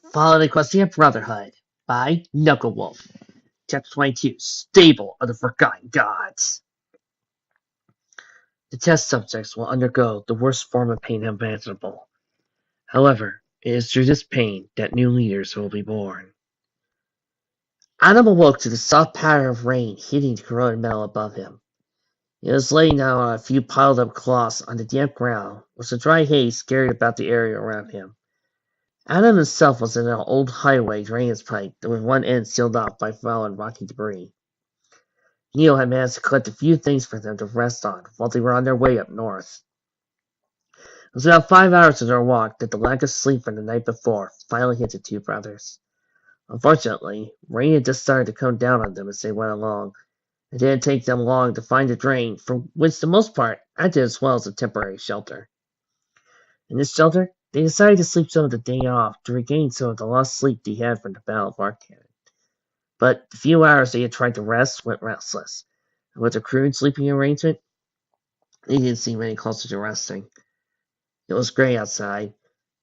Follow the Equestria Brotherhood by Knuckle Wolf. Chapter 22, Stable of the Forgotten Gods. The test subjects will undergo the worst form of pain imaginable. However, it is through this pain that new leaders will be born. Adam awoke to the soft patter of rain hitting the corroded metal above him. He was laying now on a few piled up cloths on the damp ground, with the dry haze scattered about the area around him. Adam himself was in an old highway drainage pipe with one end sealed off by fallen rocky debris. Neil had managed to collect a few things for them to rest on while they were on their way up north. It was about 5 hours of their walk that the lack of sleep from the night before finally hit the two brothers. Unfortunately, rain had just started to come down on them as they went along. It didn't take them long to find a drain, for which the most part acted as well as a temporary shelter. In this shelter, they decided to sleep some of the day off to regain some of the lost sleep they had from the Battle of Arcannon. But the few hours they had tried to rest went restless, and with the crude sleeping arrangement, they didn't seem any closer to resting. It was gray outside,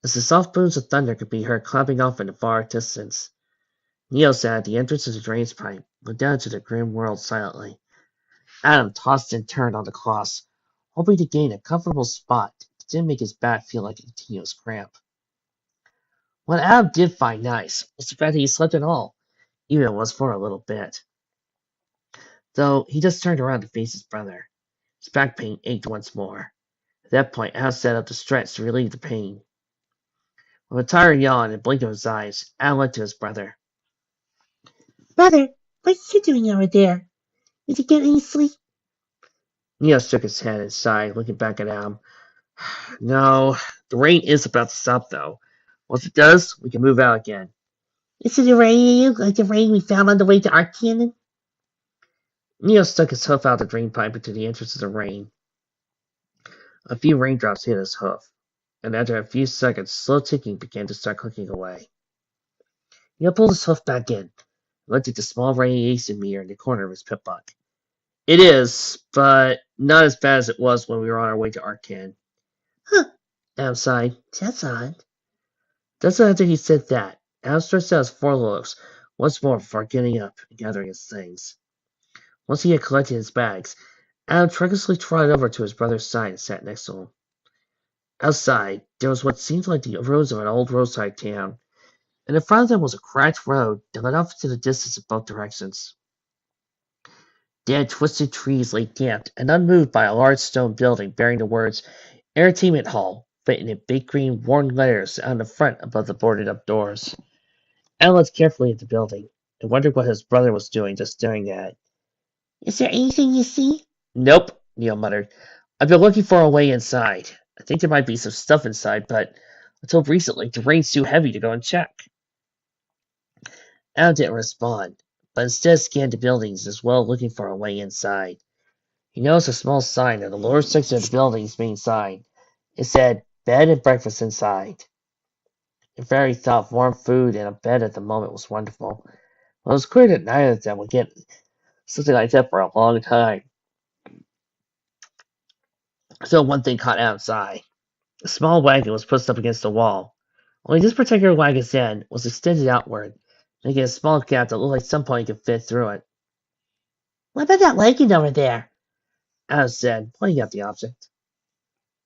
as the soft booms of thunder could be heard clapping off in the far distance. Neo sat at the entrance of the drainage pipe, looked down to the grim world silently. Adam tossed and turned on the cloths, hoping to gain a comfortable spot that didn't make his back feel like a continuous cramp. What Adam did find nice was the fact that he slept at all, even if it was for a little bit. Though he just turned around to face his brother. His back pain ached once more. At that point, Al sat up to stretch to relieve the pain. With a tired yawn and a blink of his eyes, Al looked to his brother. Brother, what are you doing over there? Did you get any sleep? Neo shook his head and sighed, looking back at Al. No, the rain is about to stop, though. Once it does, we can move out again. Is it raining you like the rain we found on the way to Arcannon? Neo stuck his hoof out the drain pipe into the entrance of the rain. A few raindrops hit his hoof, and after a few seconds, slow ticking began to start clicking away. Neo pulled his hoof back in, and looked at the small radiation meter in the corner of his pit buck. It is, but not as bad as it was when we were on our way to Arcan. Huh, Adam sighed. that's odd. Just after he said that, Adam stretched out his forelobes once more before getting up and gathering his things. Once he had collected his bags, Adam treacherously trotted over to his brother's side and sat next to him. Outside, there was what seemed like the ruins of an old roadside town, and in front of them was a cracked road that led off into the distance in both directions. Dead, twisted trees lay damped and unmoved by a large stone building bearing the words Entertainment Hall written in big green worn letters on the front above the boarded up doors. Al looked carefully at the building and wondered what his brother was doing just staring at it. Is there anything you see? Nope, Neil muttered. I've been looking for a way inside. I think there might be some stuff inside, but until recently, the rain's too heavy to go and check. Al didn't respond, but instead scanned the buildings as well, looking for a way inside. He noticed a small sign on the lower section of the building's main sign. It said, Bed and breakfast inside. The fairy thought warm food and a bed at the moment was wonderful. Well, it was clear that neither of them would get something like that for a long time. So one thing caught Adam's eye. A small wagon was pushed up against the wall. Only this particular wagon's end was extended outward, making a small gap that looked like some point could fit through it. What about that wagon over there? Adam said, pointing at the object.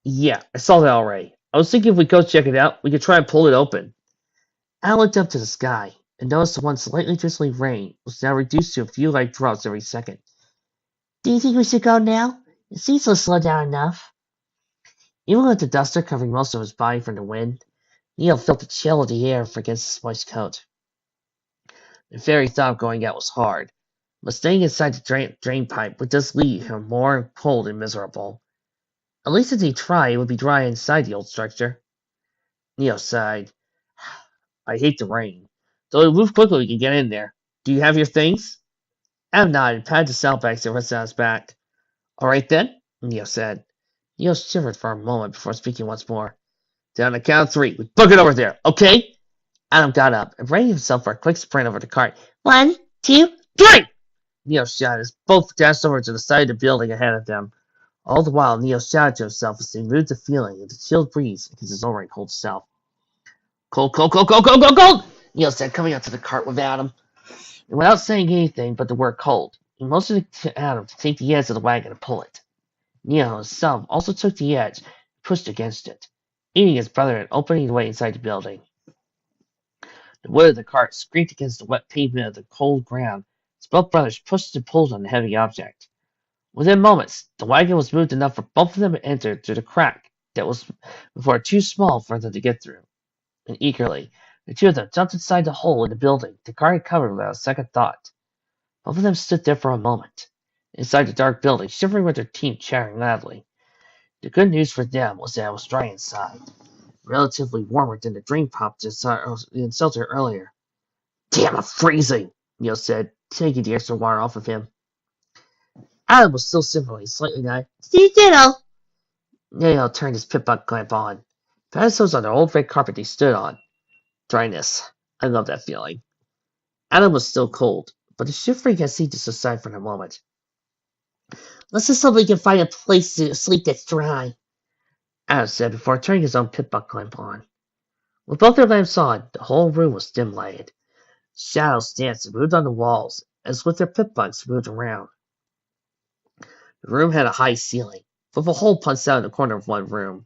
Yeah, I saw that already. I was thinking if we go check it out, we could try and pull it open. Al looked up to the sky and noticed the once slightly drizzling rain was now reduced to a few light drops every second. Do you think we should go now? It seems to slow down enough. Even with the duster covering most of his body from the wind, Neil felt the chill of the air against his moist coat. The very thought of going out was hard, but staying inside the drain pipe would just leave him more cold and miserable. At least if he tried, it would be dry inside the old structure. Neil sighed. I hate the rain. Though we move quickly, we can get in there. Do you have your things? Adam nodded and patted the saddlebags that rested on his back. All right then, Neil said. Neil shivered for a moment before speaking once more. Down the count of 3, we book it over there, okay? Adam got up and readied himself for a quick sprint over the cart. 1, 2, 3! Neil shouted as both dashed over to the side of the building ahead of them. All the while, Neil shouted to himself as he moved the feeling of the chilled breeze against his already cold self. Cold, cold, cold, cold, cold, cold, cold! Neil said, coming up to the cart with Adam. And without saying anything but the word cold, he motioned to Adam to take the edge of the wagon and pull it. Neil himself also took the edge and pushed against it, aiding his brother in opening the way inside the building. The wood of the cart scraped against the wet pavement of the cold ground as both brothers pushed and pulled on the heavy object. Within moments, the wagon was moved enough for both of them to enter through the crack that was before too small for them to get through. And eagerly, the two of them jumped inside the hole in the building the car had covered without a second thought. Both of them stood there for a moment, inside the dark building, shivering with their teeth chattering loudly. The good news for them was that it was dry inside, relatively warmer than the drain pump in shelter earlier. Damn, I'm freezing, Neil said, taking the extra water off of him. Adam was still simpering, slightly now. See ditto. Neil turned his pit-buck lamp on. Pedestals on the old red carpet they stood on. Dryness. I love that feeling. Adam was still cold, but the shivering had seemed to subside for a moment. Let's just hope we can find a place to sleep that's dry. Adam said before turning his own pit-buck lamp on. With both their lamps on, the whole room was dim-lighted. Shadows danced and moved on the walls, as with their pit-bucks moved around. The room had a high ceiling, with a hole punched out in the corner of one room.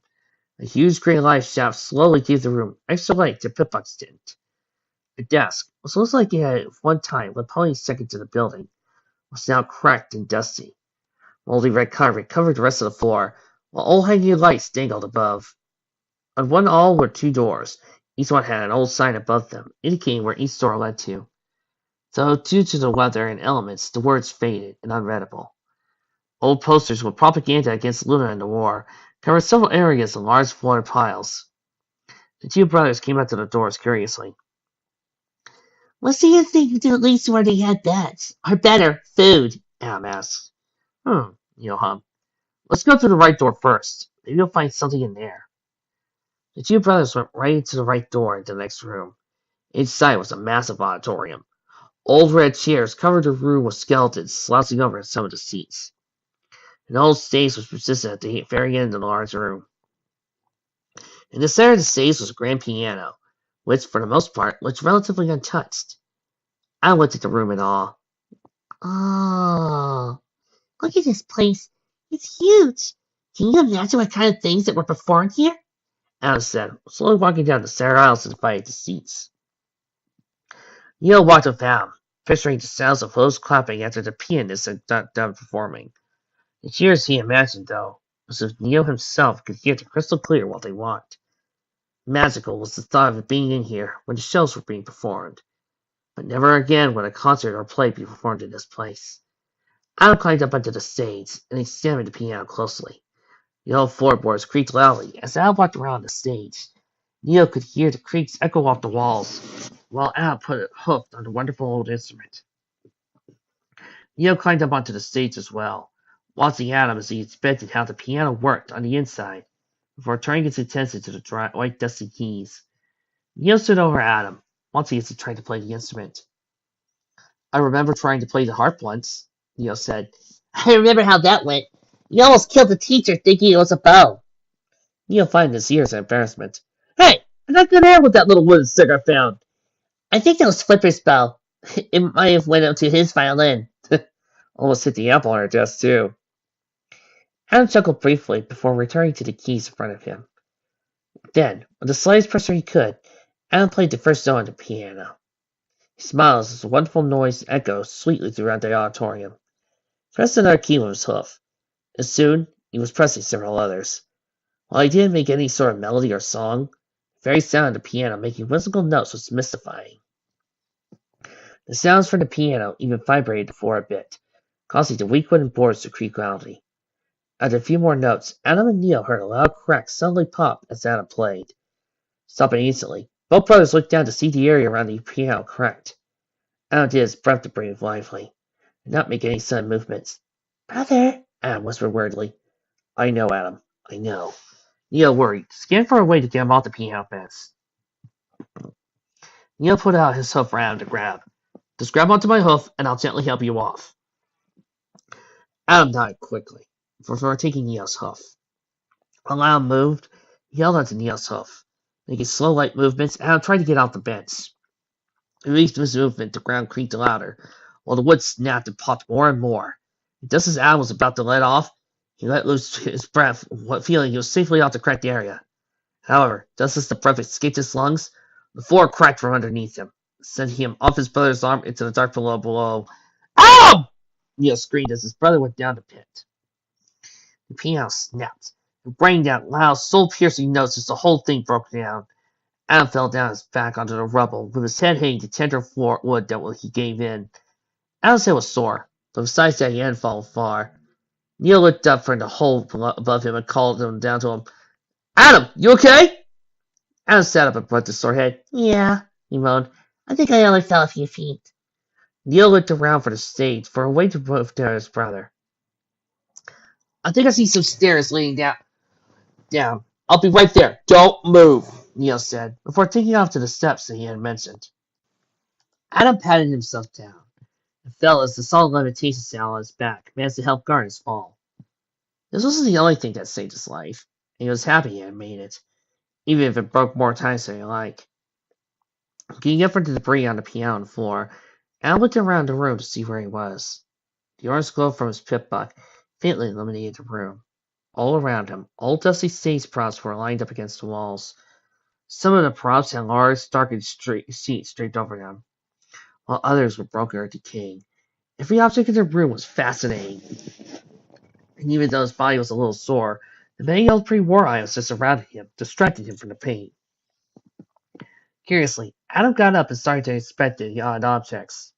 A huge grey light shaft slowly gave the room extra light their pit-bucks didn't. The desk, which looked like it had at one time led plenty second to the building, was now cracked and dusty. Moldy red carpet covered the rest of the floor, while old hanging lights dangled above. On one wall were two doors. Each one had an old sign above them, indicating where each door led to. Though, due to the weather and elements, the words faded and unreadable. Old posters with propaganda against Luna and the war covered several areas in large floor piles. The two brothers came out to the doors curiously. What's the thing to at least where they had beds? Or better, food? Adam asked. Neil hummed. Let's go through the right door first. Maybe you'll find something in there. The two brothers went right into the right door into the next room. Inside was a massive auditorium. Old red chairs covered the room with skeletons slouching over some of the seats. An old stage was positioned at the very end of the large room. In the center of the stage was a grand piano, which, for the most part, looked relatively untouched. I looked at the room in awe. Oh, look at this place. It's huge. Can you imagine what kind of things that were performed here? Adam said, slowly walking down the center aisles to the seats. Neil walked with Adam, picturing the sounds of those clapping after the pianist had done performing. The cheers he imagined, though, was if Neil himself could hear them crystal clear while they walked. Magical was the thought of being in here when the shows were being performed. But never again would a concert or play be performed in this place. Adam climbed up onto the stage and examined the piano closely. The old floorboards creaked loudly as Adam walked around the stage. Neil could hear the creaks echo off the walls, while Adam put a hoof on the wonderful old instrument. Neil climbed up onto the stage as well, watching Adam as he inspected how the piano worked on the inside, before turning his attention to the dry, white dusty keys. Neil stood over Adam, watching as he tried to play the instrument. I remember trying to play the harp once, Neil said. I remember how that went. You almost killed the teacher thinking it was a bow. Neil flattened his ears in embarrassment. Hey, I'm not gonna have with that little wooden stick I found. I think that was Flipper's bow. It might have went up to his violin. Almost hit the amp on her desk, too. Adam chuckled briefly before returning to the keys in front of him. Then, with the slightest pressure he could, Adam played the first note on the piano. He smiled as the wonderful noise echoed sweetly throughout the auditorium. He pressed another key with his hoof, and soon he was pressing several others. While he didn't make any sort of melody or song, the very sound of the piano making whimsical notes was mystifying. The sounds from the piano even vibrated the floor a bit, causing the weak wooden boards to creak loudly. After a few more notes, Adam and Neil heard a loud crack suddenly pop as Adam played. Stopping instantly, both brothers looked down to see the area around the piano cracked. Adam did his breath to breathe lively, and not make any sudden movements. Brother, Adam whispered weirdly. I know, Adam. I know. Neil worried, scanned for a way to get him off the piano fence. Neil put out his hoof for Adam to grab. Just grab onto my hoof, and I'll gently help you off. Adam nodded quickly, before taking Neil's hoof. While Adam moved, he held onto Neil's hoof. Making slow, light movements, Adam tried to get off the bench. He released his movement, the ground creaked louder, while the wood snapped and popped more and more. Just as Adam was about to let off, he let loose his breath, feeling he was safely off the cracked area. However, just as the breath escaped his lungs, the floor cracked from underneath him, sending him off his brother's arm into the dark below. Ow! Neil screamed as his brother went down the pit. The piano snapped and rang out loud, soul-piercing notes as the whole thing broke down. Adam fell down his back onto the rubble, with his head hitting the tender floor wood that he gave in. Adam's head was sore, but besides that he hadn't fallen far. Neil looked up from the hole above him and called him down to him. Adam, you okay? Adam sat up and rubbed his sore head. Yeah, he moaned. I think I only fell a few feet. Neil looked around for the stage, for a way to move to his brother. I think I see some stairs leading down. I'll be right there. Don't move, Neil said, before taking off to the steps that he had mentioned. Adam patted himself down and fell as the solid levitation sail on his back managed to help guard his fall. This wasn't the only thing that saved his life, and he was happy he had made it, even if it broke more times than he liked. Getting up from the debris on the piano floor, Adam looked around the room to see where he was. The orange glow from his pip buck faintly illuminated the room. All around him, old dusty stage props were lined up against the walls. Some of the props had large, darkened seats draped over them, while others were broken or decaying. Every object in the room was fascinating, and even though his body was a little sore, the many old pre-war items that surrounded him distracted him from the pain. Curiously, Adam got up and started to inspect the odd objects.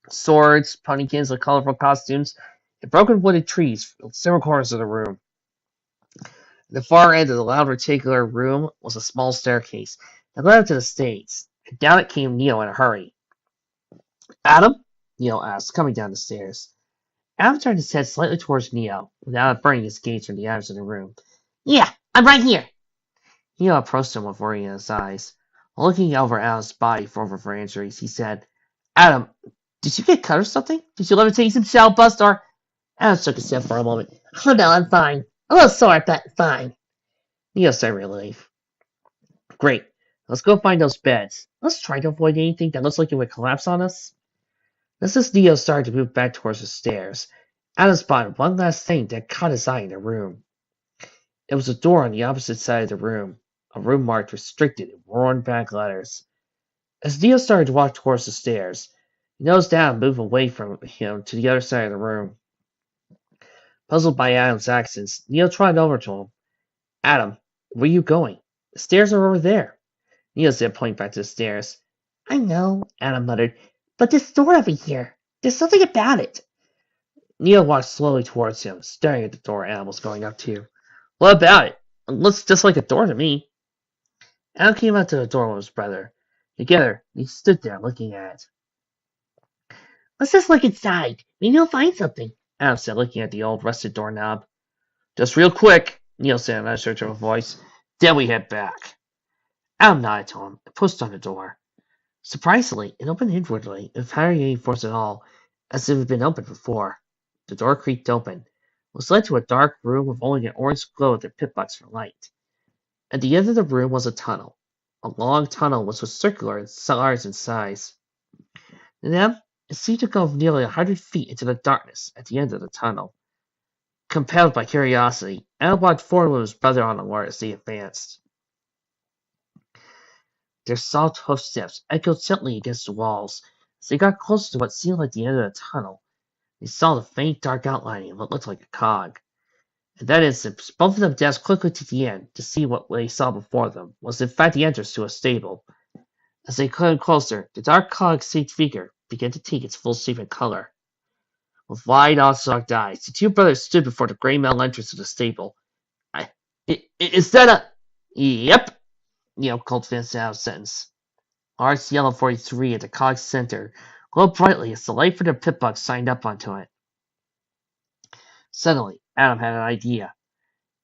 Swords, pumpkins with colorful costumes, and broken wooded trees filled several corners of the room. At the far end of the loud rectangular room was a small staircase that led up to the stage, and down it came Neil in a hurry. Adam? Neil asked, coming down the stairs. Adam turned his head slightly towards Neil, without burning his gaze from the others in the room. Yeah, I'm right here. Neil approached him with worry in his eyes. While looking over Adam's body for injuries, he said, Adam, did you get cut or something? Did you levitate some shell bust or... Adam shook his head for a moment. Oh no, I'm fine. A little sore, but fine. Neil said in relief. Great. Let's go find those beds. Let's try to avoid anything that looks like it would collapse on us. Just as Neil started to move back towards the stairs, Adam spotted one last thing that caught his eye in the room. It was a door on the opposite side of the room, a room marked restricted in worn back letters. As Neil started to walk towards the stairs, he noticed Adam move away from him to the other side of the room. Puzzled by Adam's actions, Neil trotted over to him. Adam, where are you going? The stairs are over there. Neil said, pointing back to the stairs. I know, Adam muttered, but this door over here, there's something about it. Neil walked slowly towards him, staring at the door Adam was going up to. What about it? It looks just like a door to me. Adam came out to the door with his brother. Together, they stood there looking at it. Let's just look inside. Maybe we'll find something, Adam said, looking at the old rusted doorknob. Just real quick, Neil said in a uncertain voice. Then we head back. Adam nodded to him and pushed on the door. Surprisingly, it opened inwardly, without any force at all, as if it had been opened before. The door creaked open. It was led to a dark room with only an orange glow of their pit-butts for light. At the end of the room was a tunnel. A long tunnel which was circular and large in size. To them, it seemed to go nearly 100 feet into the darkness at the end of the tunnel. Compelled by curiosity, Adam walked forward with his brother on alert as they advanced. Their soft hoofsteps echoed gently against the walls. As they got closer to what seemed like the end of the tunnel, they saw the faint dark outlining of what looked like a cog. At that instant, both of them dashed quickly to the end to see what they saw before them was in fact the entrance to a stable. As they came closer, the dark cog-shaped figure began to take its full shape and color. With wide, awe-struck eyes, the two brothers stood before the gray metal entrance of the stable. Is that a... Yep, Neil called Vince out of sentence. Large yellow 43 at the cog's center glowed brightly as the light from the pit bugs shined up onto it. Suddenly, Adam had an idea.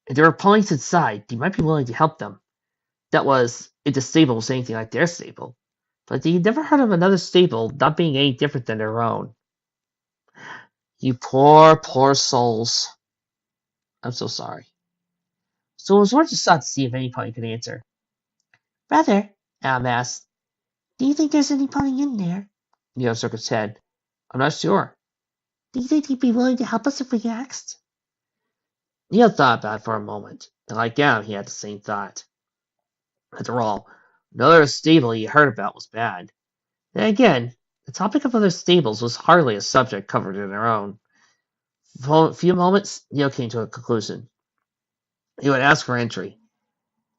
If there were police inside, they might be willing to help them. That was, if the stable was anything like their stable. But they had never heard of another stable not being any different than their own. You poor, poor souls. I'm so sorry. So it was worth a shot to see if anybody could answer. Brother, Adam asked, do you think there's any pony in there? Neil shook his head. I'm not sure. Do you think he'd be willing to help us if we asked? Neil thought about it for a moment, and like Adam, he had the same thought. After all, no other stable he heard about was bad. Then again, the topic of other stables was hardly a subject covered in their own. For a few moments, Neil came to a conclusion. He would ask for entry,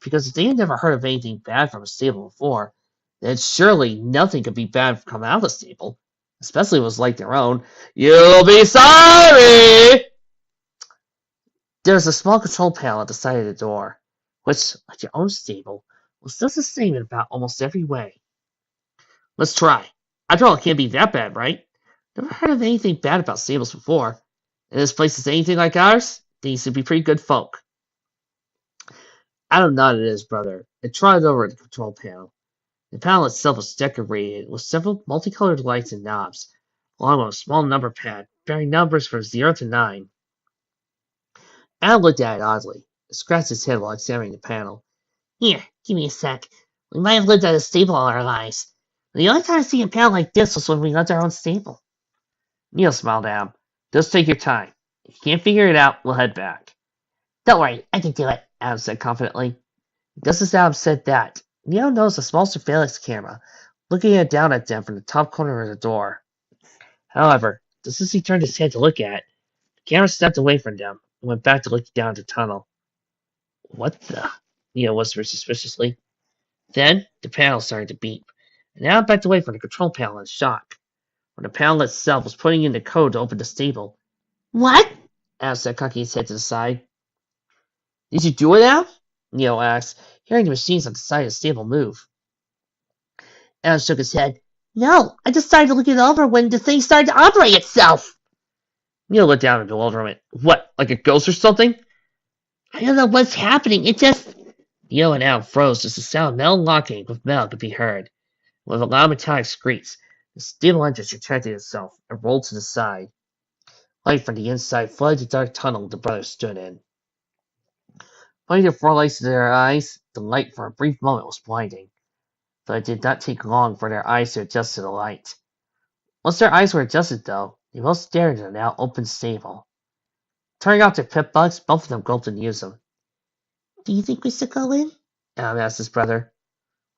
because if they had never heard of anything bad from a stable before, then surely nothing could be bad come out of the stable, especially if it was like their own. You'll be sorry! There was a small control panel at the side of the door, which, like your own stable, was just the same in about almost every way. Let's try. After all, it can't be that bad, right? Never heard of anything bad about stables before. And this place is anything like ours, then you should be pretty good folk. Adam nodded at his brother and trotted over to the control panel. The panel itself was decorated with several multicolored lights and knobs, along with a small number pad bearing numbers from 0 to 9. Adam looked at it oddly and scratched his head while examining the panel. Here, give me a sec. We might have lived at a stable all our lives. The only time I see a panel like this was when we left our own stable. Neil smiled at him. Just take your time. If you can't figure it out, we'll head back. Don't worry, I can do it, Adam said confidently. Just as Adam said that, Neil noticed a small surveillance camera looking down at them from the top corner of the door. However, just as he turned his head to look at it, the camera stepped away from them and went back to looking down at the tunnel. What the? Neil whispered suspiciously. Then, the panel started to beep, and Adam backed away from the control panel in shock. When the panel itself was putting in the code to open the stable. What? Adam said, cocking his head to the side. Did you do it, Adam? Neil asked, hearing the machines on the side of the stable move. Adam shook his head. No, I just started to look it over when the thing started to operate itself. Neil looked down in bewilderment. What, like a ghost or something? I don't know what's happening. It just... Neil and Adam froze as the sound of metal locking with metal could be heard. With a loud metallic screech, the steel engine retracted itself and rolled to the side. Light from the inside flooded the dark tunnel the brothers stood in. Pointing their forelights to their eyes, the light for a brief moment was blinding, but it did not take long for their eyes to adjust to the light. Once their eyes were adjusted, though, they both stared at the now open stable. Turning off their pit bugs, both of them gulped and used them. Do you think we should go in? Adam asked his brother.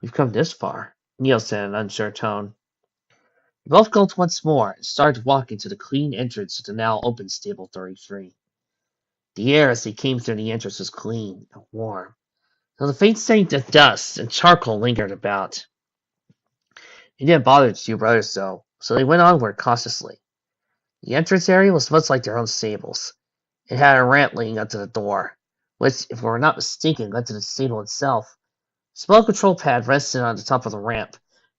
We've come this far, Neil said in an unsure tone. They both gulped once more and started walking to the clean entrance to the now open stable 33. The air as they came through the entrance was clean and warm, though the faint scent of dust and charcoal lingered about. It didn't bother the two brothers, though, so they went onward cautiously. The entrance area was much like their own stables. It had a ramp leading up to the door, which, if we were not mistaken, led to the stable itself. A small control pad rested on the top of the ramp,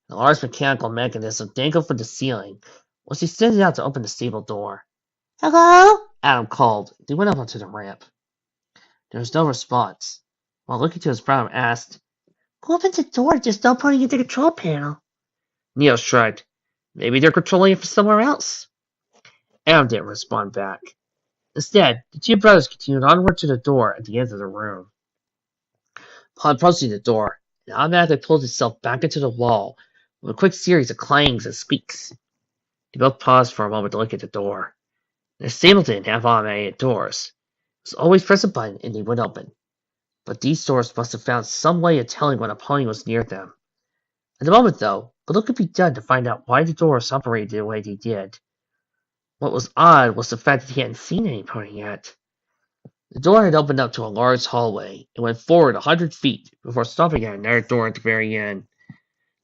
and a large mechanical mechanism dangled from the ceiling, which extended out to open the stable door. Hello? Adam called. They went up onto the ramp. There was no response. While looking to his brother, asked, who opens the door just not pointing at the control panel? Neil shrugged. Maybe they're controlling it from somewhere else. Adam didn't respond back. Instead, the two brothers continued onward to the door at the end of the room. Upon approaching the door, it automatically pulled itself back into the wall with a quick series of clangs and squeaks. They both paused for a moment to look at the door. The stable didn't have automated doors. It was always press a button and they would open. But these doors must have found some way of telling when a pony was near them. At the moment, though, little could be done to find out why the doors operated the way they did. What was odd was the fact that he hadn't seen any pony yet. The door had opened up to a large hallway and went forward 100 feet before stopping at another door at the very end.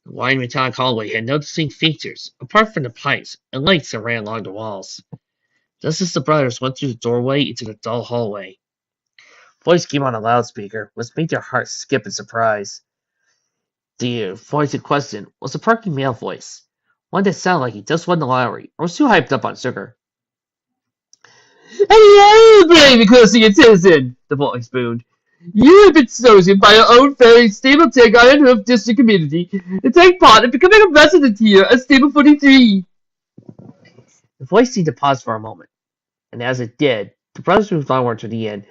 The wide metallic hallway had no distinct features, apart from the pipes and lights that ran along the walls. Just as the brothers went through the doorway into the dull hallway, a voice came on a loudspeaker, which made their hearts skip in surprise. The voice in question was a perky male voice, one that sounded like he just won the lottery or was too hyped up on sugar. Hello, brave Equestria citizen, the voice boomed. You have been chosen by your own very stable tech Iron Hoof District community to take part in becoming a resident here at Stable 43. The voice seemed to pause for a moment, and as it did, the brothers moved onward to the end.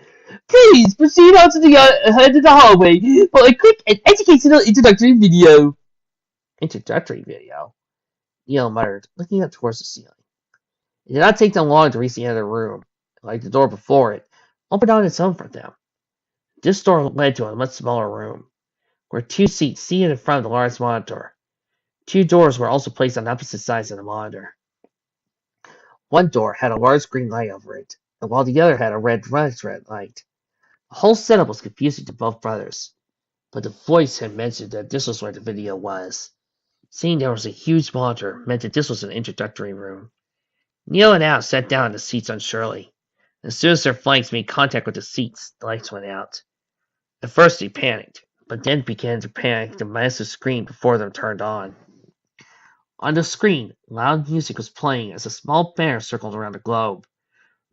Please proceed on to the end of the hallway for a quick and educational introductory video. Introductory video? Neil muttered, looking up towards the ceiling. It did not take them long to reach the end of the room. Like the door before it, opened on its own for them. This door led to a much smaller room, where two seats seated in front of the large monitor. Two doors were also placed on opposite sides of the monitor. One door had a large green light over it, while the other had a red light. The whole setup was confusing to both brothers, but the voice had mentioned that this was where the video was. Seeing there was a huge monitor meant that this was an introductory room. Neil and Al sat down in the seats unsurely. As soon as their flanks made contact with the seats, the lights went out. At first they panicked, but then began to panic the massive screen before them turned on. On the screen, loud music was playing as a small banner circled around the globe.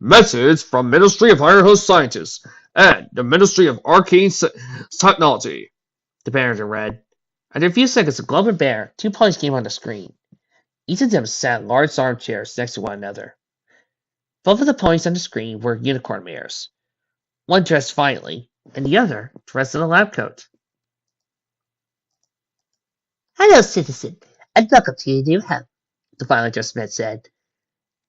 Message from Ministry of Higher Host Scientists and the Ministry of Arcane Technology. The banner read. After a few seconds, the globe and banner, 2 ponies came on the screen. Each of them sat in large armchairs next to one another. Both of the ponies on the screen were unicorn mares. One dressed finely, and the other dressed in a lab coat. Hello, citizen, and welcome to your new home, the finally dressed man said.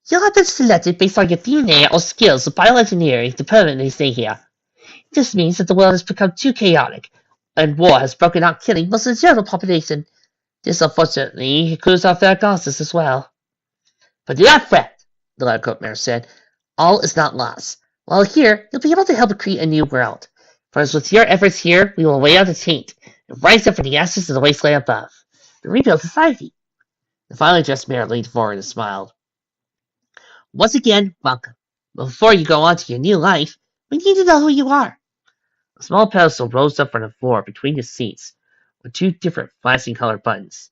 You have been selected based on your DNA or skills of bioengineering to permanently stay here. This means that the world has become too chaotic, and war has broken out, killing most of the general population. This, unfortunately, includes our fair goddesses as well. But do not fret, the lab coat mayor said. All is not lost. While here, you'll be able to help create a new world. For as with your efforts here, we will weigh out the taint and rise up from the ashes of the wasteland above. To rebuild society. The finally dressed mayor leaned forward and smiled. Once again, welcome. But before you go on to your new life, we need to know who you are. A small pedestal rose up from the floor between the seats, with 2 different flashing colored buttons,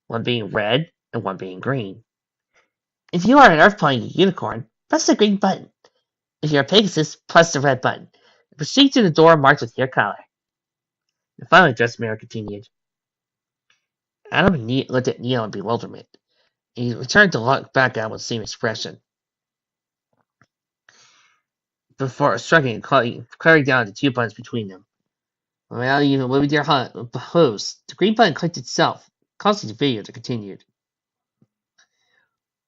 one being red and one being green. If you are an Earth pony unicorn, press the green button. If you're a Pegasus, press the red button. And proceed to the door marked with your color. The finally dressed mayor continued. Adam looked at Neil in bewilderment. He returned to look back at him with the same expression. Before shrugging and clearing down the 2 buttons between them. Well, even with your host, the green button clicked itself, causing the video to continue.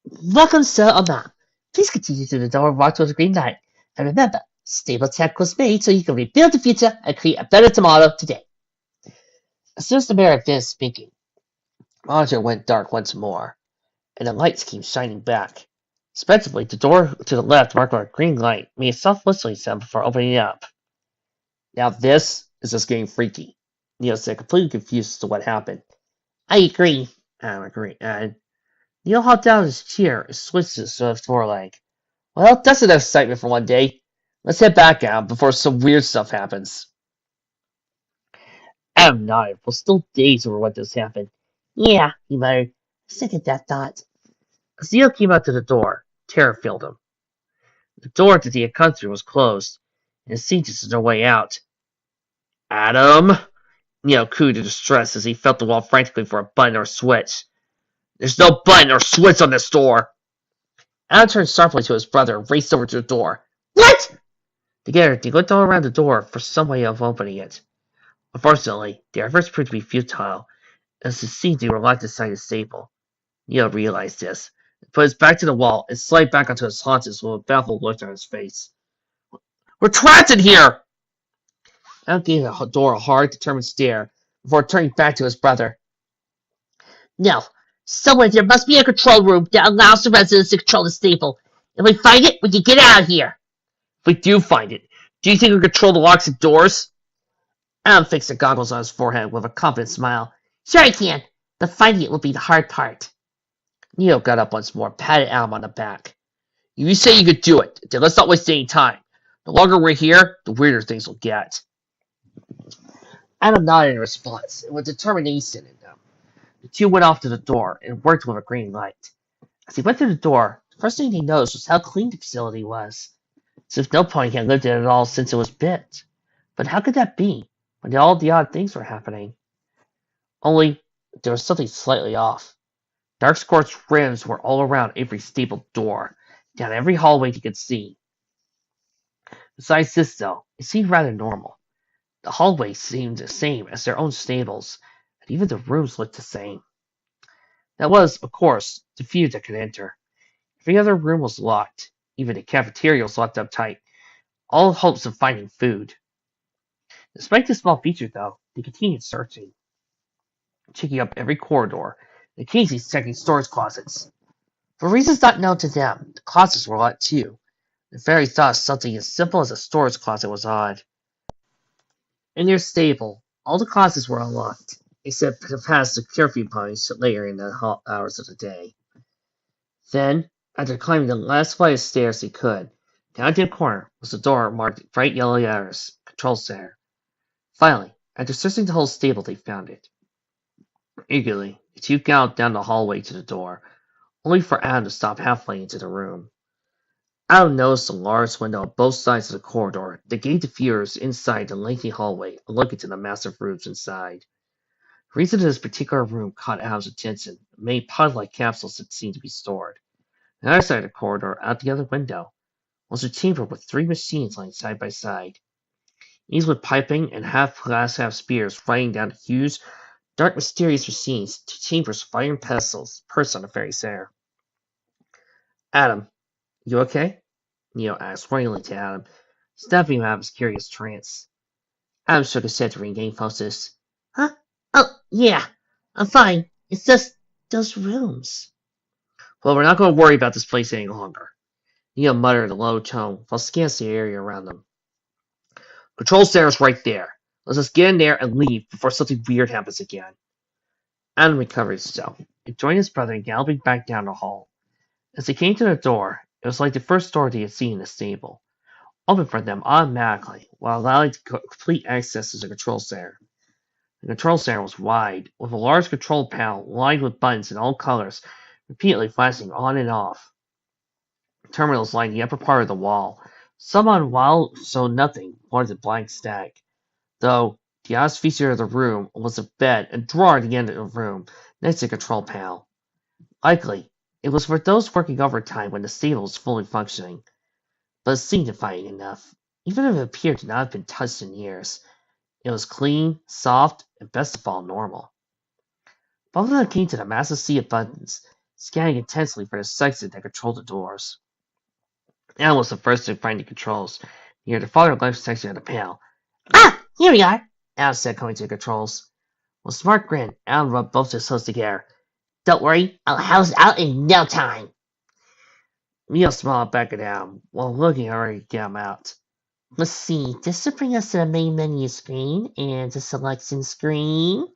Welcome, sir or ma'am. Please continue to the door marked with the green light. And remember, stable tech was made so you can rebuild the future and create a better tomorrow today. As soon as the mayor finished speaking, the monitor went dark once more, and the lights came shining back. Respectively, the door to the left marked with a green light made a soft whistling sound before opening up. Now this is just getting freaky, Neil said, completely confused as to what happened. I agree, and Neil hopped out of his chair and switched to his foreleg. Well, that's enough excitement for one day. Let's head back out before some weird stuff happens. Adam nodded, was still dazed over what just happened. Yeah, he muttered. Second that thought. As Neil came out to the door, terror filled him. The door that he had come through was closed, and it seemed as no way out. Adam? Neil cooed in distress as he felt the wall frantically for a button or switch. There's no button or switch on this door! Adam turned sharply to his brother and raced over to the door. What? Together, they looked all around the door for some way of opening it. Unfortunately, their efforts proved to be futile, as it seemed they were locked inside the stable. Neil realized this, and put his back to the wall and slid back onto his haunches with a baffled look on his face. We're trapped in here! Adam gave the door a hard, determined stare before turning back to his brother. No, somewhere there must be a control room that allows the residents to control the stable. If we find it, we can get out of here. If we do find it, do you think we can control the locks and doors? Adam fixed the goggles on his forehead with a confident smile. Sure I can, but finding it will be the hard part. Neil got up once more, patted Adam on the back. If you say you could do it, then let's not waste any time. The longer we're here, the weirder things will get. Adam nodded in response, and with determination in them. The 2 went off to the door and worked with a green light. As he went through the door, the first thing he noticed was how clean the facility was, as if no pony had lived in it at all since it was built. But how could that be, when all the odd things were happening? Only, there was something slightly off. Dark scorched rims were all around every stable door, down every hallway he could see. Besides this, though, it seemed rather normal. The hallways seemed the same as their own stables, and even the rooms looked the same. That was, of course, the few that could enter. Every other room was locked. Even the cafeteria was locked up tight. All hopes of finding food. Despite this small feature, though, they continued searching, checking up every corridor, and occasionally checking storage closets. For reasons not known to them, the closets were locked too. The fairy thought something as simple as a storage closet was odd. In their stable, all the closets were unlocked, except to pass the curfew punch later in the hours of the day. Then, after climbing the last flight of stairs they could, down to the corner was a door marked bright yellow letters, Control Center. Finally, after searching the whole stable, they found it. Eagerly, the two galloped down the hallway to the door, only for Adam to stop halfway into the room. Adam noticed a large window on both sides of the corridor that gave the viewers inside the lengthy hallway a look into the massive rooms inside. The reason this particular room caught Adam's attention, many pod-like capsules that seemed to be stored. On the other side of the corridor, out the other window, was a chamber with three machines lying side by side, each with piping and half glass, half spears fighting down huge, dark, mysterious machines to chambers of iron pedestals perched on the fairy center. Adam, you okay? Neo asked, worryingly to Adam, snapping him out of his curious trance. Adam shook his head to regain focus. Huh? Oh, yeah, I'm fine. It's just those rooms. Well, we're not going to worry about this place any longer. Neo muttered in a low tone while scanning the area around them. Control center's right there. Let's just get in there and leave before something weird happens again. Adam recovered himself and joined his brother in galloping back down the hall. As they came to the door, it was like the first door they had seen in the stable, opened for them automatically while allowing complete access to the control center. The control center was wide, with a large control panel lined with buttons in all colors, repeatedly flashing on and off. Terminals lined the upper part of the wall. Some on wall showed nothing more than blank static, though the oddest feature of the room was a bed and drawer at the end of the room next to the control panel. Likely, it was for those working overtime when the stable was fully functioning, but it seemed inviting enough, even if it appeared to not have been touched in years. It was clean, soft, and best of all, normal. Both of them came to the massive sea of buttons, scanning intensely for the sections that controlled the doors. Alan was the first to find the controls, near the far left section of the panel. Ah! Here we are! Alan said, coming to the controls. With a smart grin, Alan rubbed both his hooves together. Don't worry, I'll house it out in no time. Neo smiled back at Alan, while looking already to get him out. Let's see, this should bring us to the main menu screen and the selection screen.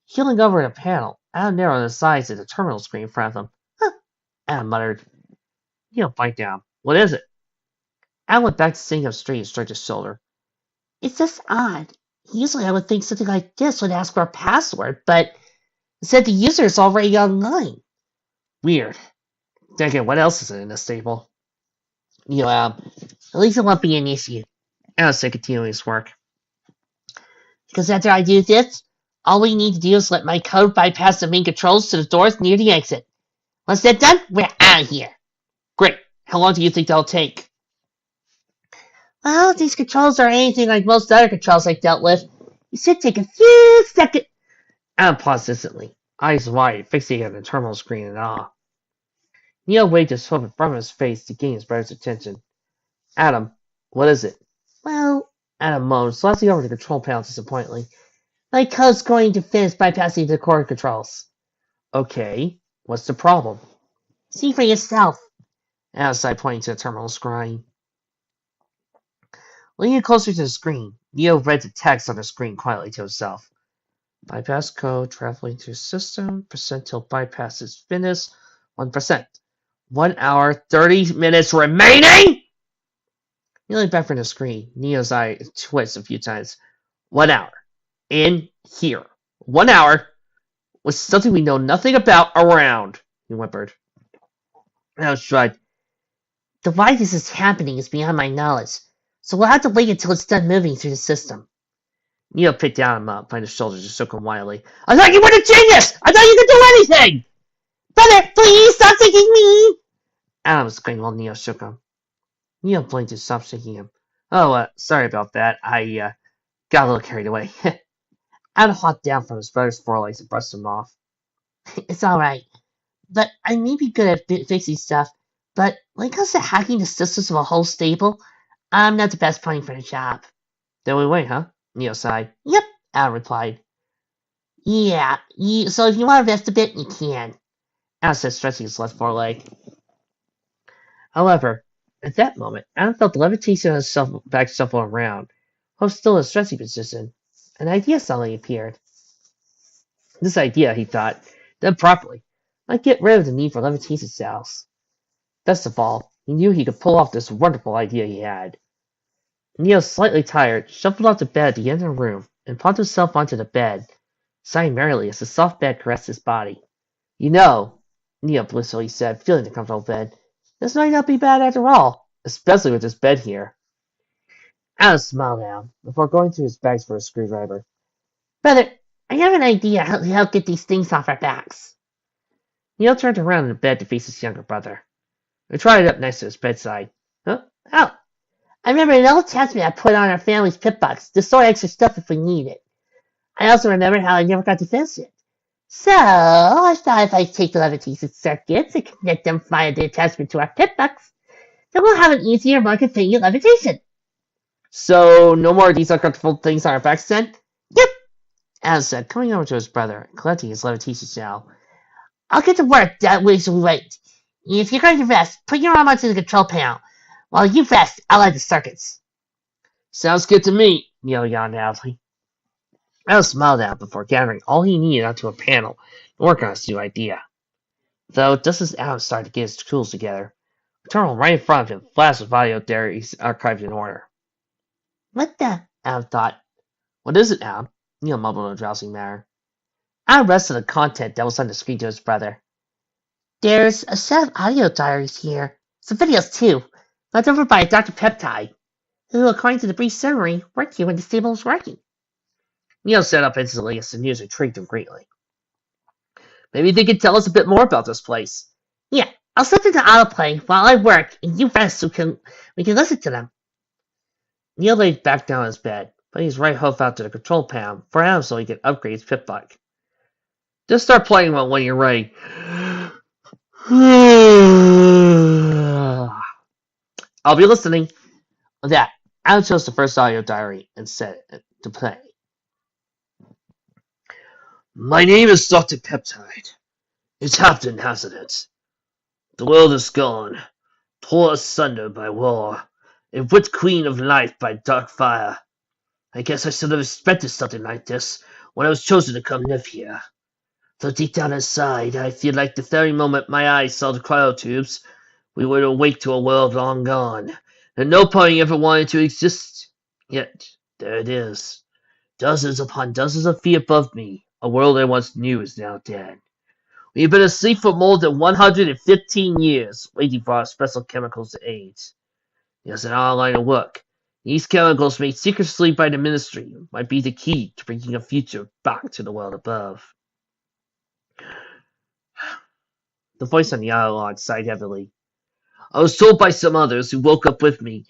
Heeling over the panel, Adam narrowed the size of the terminal screen in front of him. Huh, Adam muttered. Neo bite down. What is it? Adam went back to sitting up straight and stroked his shoulder. It's just odd. Usually I would think something like this would ask for a password, but it said the user is already online. Weird. Then again, what else is in this stable? At least it won't be an issue. Adam said, continuing his work. Because after I do this, all we need to do is let my code bypass the main controls to the doors near the exit. Once that's done, we're out of here. Great. How long do you think that'll take? Well, these controls are anything like most other controls I've dealt with. It should take a few seconds. Adam paused instantly, eyes wide, fixated on the terminal screen in awe. Neo waved his foot in front of his face to gain his brother's attention. Adam, what is it? Well, Adam moaned, slouching over the control panel disappointedly. My code's going to finish bypassing the core controls. Okay, what's the problem? See for yourself. Adam sighed, pointing to the terminal screen. Leaning closer to the screen, Neo read the text on the screen quietly to himself. Bypass code traveling to system, percent till bypass is finished, 1%. 1 hour, 30 minutes remaining? Kneeling back from the screen, Neo's eye twitched a few times. 1 hour. In here. 1 hour with something we know nothing about around, he whimpered. Neo shrugged. The why this is happening is beyond my knowledge, so we'll have to wait until it's done moving through the system. Neo picked Adam up by the shoulders and shook him wildly. I thought you were a genius! I thought you could do anything! Brother, please stop taking me! Adam screamed while Neo shook him. Neil blinked to stop shaking him. Oh, sorry about that. I got a little carried away. Adam hopped down from his brother's forelegs and brushed him off. It's alright, but I may be good at fixing stuff, but when it comes to hacking the systems of a whole stable, I'm not the best pony for the job. Then we wait, huh? Neil sighed. Yep, Adam replied. Yeah, so if you want to rest a bit, you can, Adam said, stretching his left foreleg. However, at that moment, Adam felt the levitation of his back shuffle around. While still in a stretching position, an idea suddenly appeared. This idea, he thought, done properly, might get rid of the need for levitation cells. Best of all, he knew he could pull off this wonderful idea he had. Neil, slightly tired, shuffled off to bed at the end of the room and plopped himself onto the bed, sighing merrily as the soft bed caressed his body. You know, Neil blissfully said, feeling the comfortable bed, this might not be bad after all, especially with this bed here. Adam smiled now, before going through his bags for a screwdriver. Brother, I have an idea how to help get these things off our backs. Neil turned around in the bed to face his younger brother. He tried it up next to his bedside. Huh? Oh, I remember an old testament I put on our family's pit box to store extra stuff if we need it. I also remembered how I never got to finish it. So, I thought if I take the levitation circuits and connect them via the attachment to our pit box, then we'll have an easier, more convenient levitation. So, no more of these uncomfortable things on our backs then? Yep, Adam said, coming over to his brother and collecting his levitation shell. I'll get to work that way so we wait. If you're going to rest, put your arm onto the control panel. While you rest, I'll add the circuits. Sounds good to me, Neil yawned loudly. Adam smiled at him before gathering all he needed onto a panel to work on his new idea. Though, just as Adam started to get his tools together, a terminal right in front of him flashed with audio diaries archived in order. What the? Adam thought. What is it, Adam? Neil mumbled in a drowsy manner. Adam rested the content that was on the screen to his brother. There's a set of audio diaries here. Some videos, too, left over by Dr. Peptide, who, according to the brief summary, worked here when the stable was working. Neil sat up instantly as the news intrigued him greatly. Maybe they could tell us a bit more about this place. Yeah, I'll set them to autoplay while I work, and you rest so we can listen to them. Neil laid back down on his bed, putting his right hoof out to the control panel for Adam so he could upgrade his pit bike. Just start playing one when you're ready. I'll be listening. With that, Adam chose the first audio diary and set it to play. My name is Dr. Peptide. It happened, hasn't it? The world is gone, torn asunder by war, a wit queen of life by dark fire. I guess I should have expected something like this when I was chosen to come live here. Though deep down inside, I feel like the very moment my eyes saw the cryotubes, we would awake to a world long gone, that no pony ever wanted to exist. Yet, there it is. Dozens upon dozens of feet above me, a world I once knew is now dead. We have been asleep for more than 115 years, waiting for our special chemicals to aid. There's an online of work. These chemicals made secretly by the ministry might be the key to bringing a future back to the world above. The voice on the audio log sighed heavily. I was told by some others who woke up with me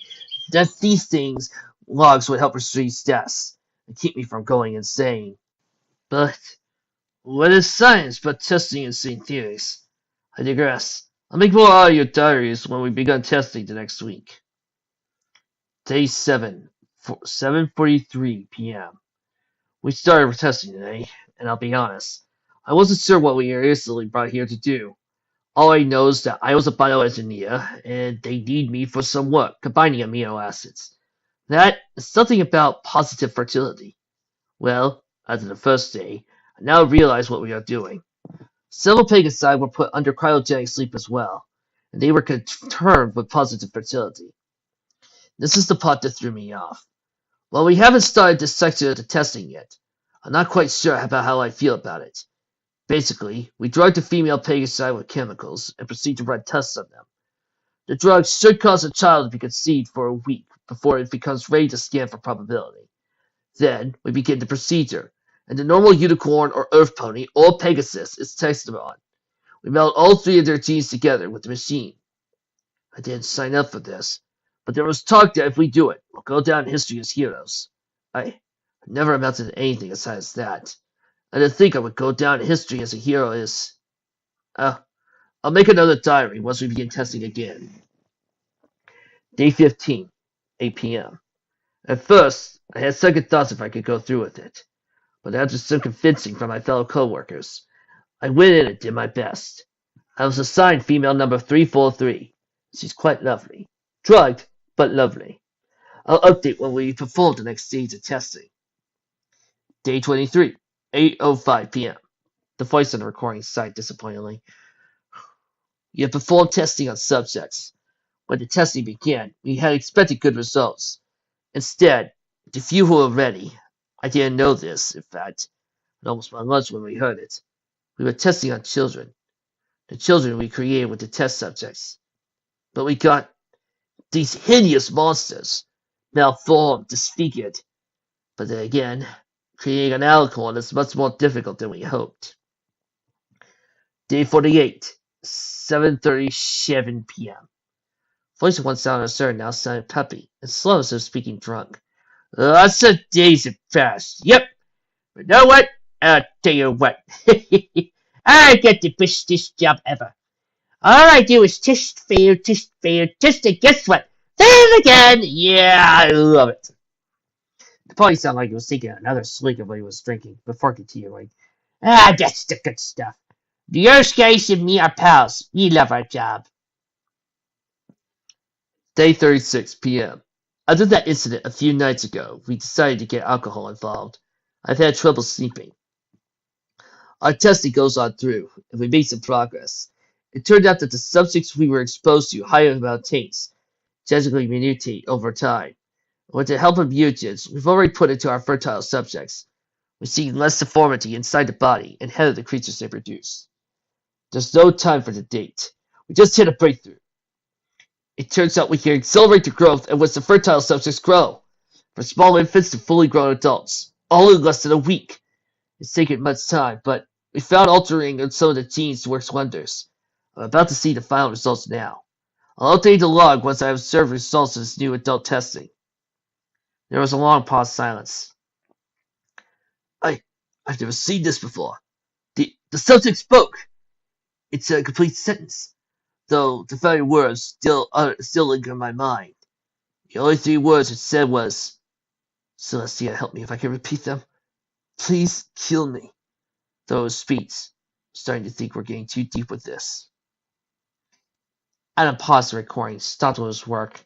that these things logs would help reduce deaths and keep me from going insane. But what is science but testing insane theories? I digress. I'll make more audio diaries when we begin testing the next week. Day 7, 7:43 p.m. We started testing today, and I'll be honest, I wasn't sure what we were instantly brought here to do. All I know is that I was a bioengineer, and they need me for some work combining amino acids. That is something about positive fertility. Well, after the first day, I now realize what we are doing. Several Pegasi were put under cryogenic sleep as well, and they were confirmed with positive fertility. This is the part that threw me off. While we haven't started this section of the testing yet, I'm not quite sure about how I feel about it. Basically, we drug the female Pegasi with chemicals and proceed to run tests on them. The drug should cause a child to be conceived for a week before it becomes ready to scan for probability. Then, we begin the procedure, and the normal unicorn or earth pony or Pegasus is tested on. We meld all three of their genes together with the machine. I didn't sign up for this, But there was talk that if we do it, we'll go down in history as heroes. I never amounted to anything besides that. And to think I would go down in history as a hero is... I'll make another diary once we begin testing again. Day 15, 8 p.m. At first, I had second thoughts if I could go through with it. But after some convincing from my fellow co-workers, I went in and did my best. I was assigned female number 343. She's quite lovely. Drugged, but lovely. I'll update when we perform the next stage of testing. Day 23, 8:05 p.m. The voice on the recording sighed disappointingly. You have performed testing on subjects. When the testing began, we had expected good results. Instead, the few who were ready, I didn't know this, in fact, at almost my lunch when we heard it. We were testing on children. The children we created with the test subjects. But we got these hideous monsters, malformed, disfigured. But then again, creating an alicorn is much more difficult than we hoped. Day 48, 7:37 p.m. Voice once sounded absurd, now sounded peppy, and slow as if speaking drunk. Lots of days have passed. Yep. But you know what? I'll tell you what. I get the best job ever. All I do is test, fail, test, fail, test, and guess what? Then again, yeah, I love it. The party sounded like he was taking another swig of what he was drinking before continuing. That's the good stuff. The Earth guys and me are pals. We love our job. Day 36 p.m. After that incident a few nights ago, we decided to get alcohol involved. I've had trouble sleeping. Our testing goes on through, and we made some progress. It turned out that the subjects we were exposed to higher amount taints genetically mutate over time. With the help of mutagens we've already put into our fertile subjects, we see less deformity inside the body and head of the creatures they produce. There's no time for the date. We just hit a breakthrough. It turns out we can accelerate the growth at which the fertile subjects grow, from small infants to fully grown adults, all in less than a week. It's taken much time, but we found altering of some of the genes works wonders. I'm about to see the final results now. I'll update the log once I observe results of this new adult testing. There was a long pause silence. I've never seen this before. The subject spoke. It's a complete sentence, though the very words still linger in my mind. The only 3 words it said was, Celestia, help me if I can repeat them. Please kill me. Those speaks. Starting to think we're getting too deep with this. Adam paused the recording, stopped with his work.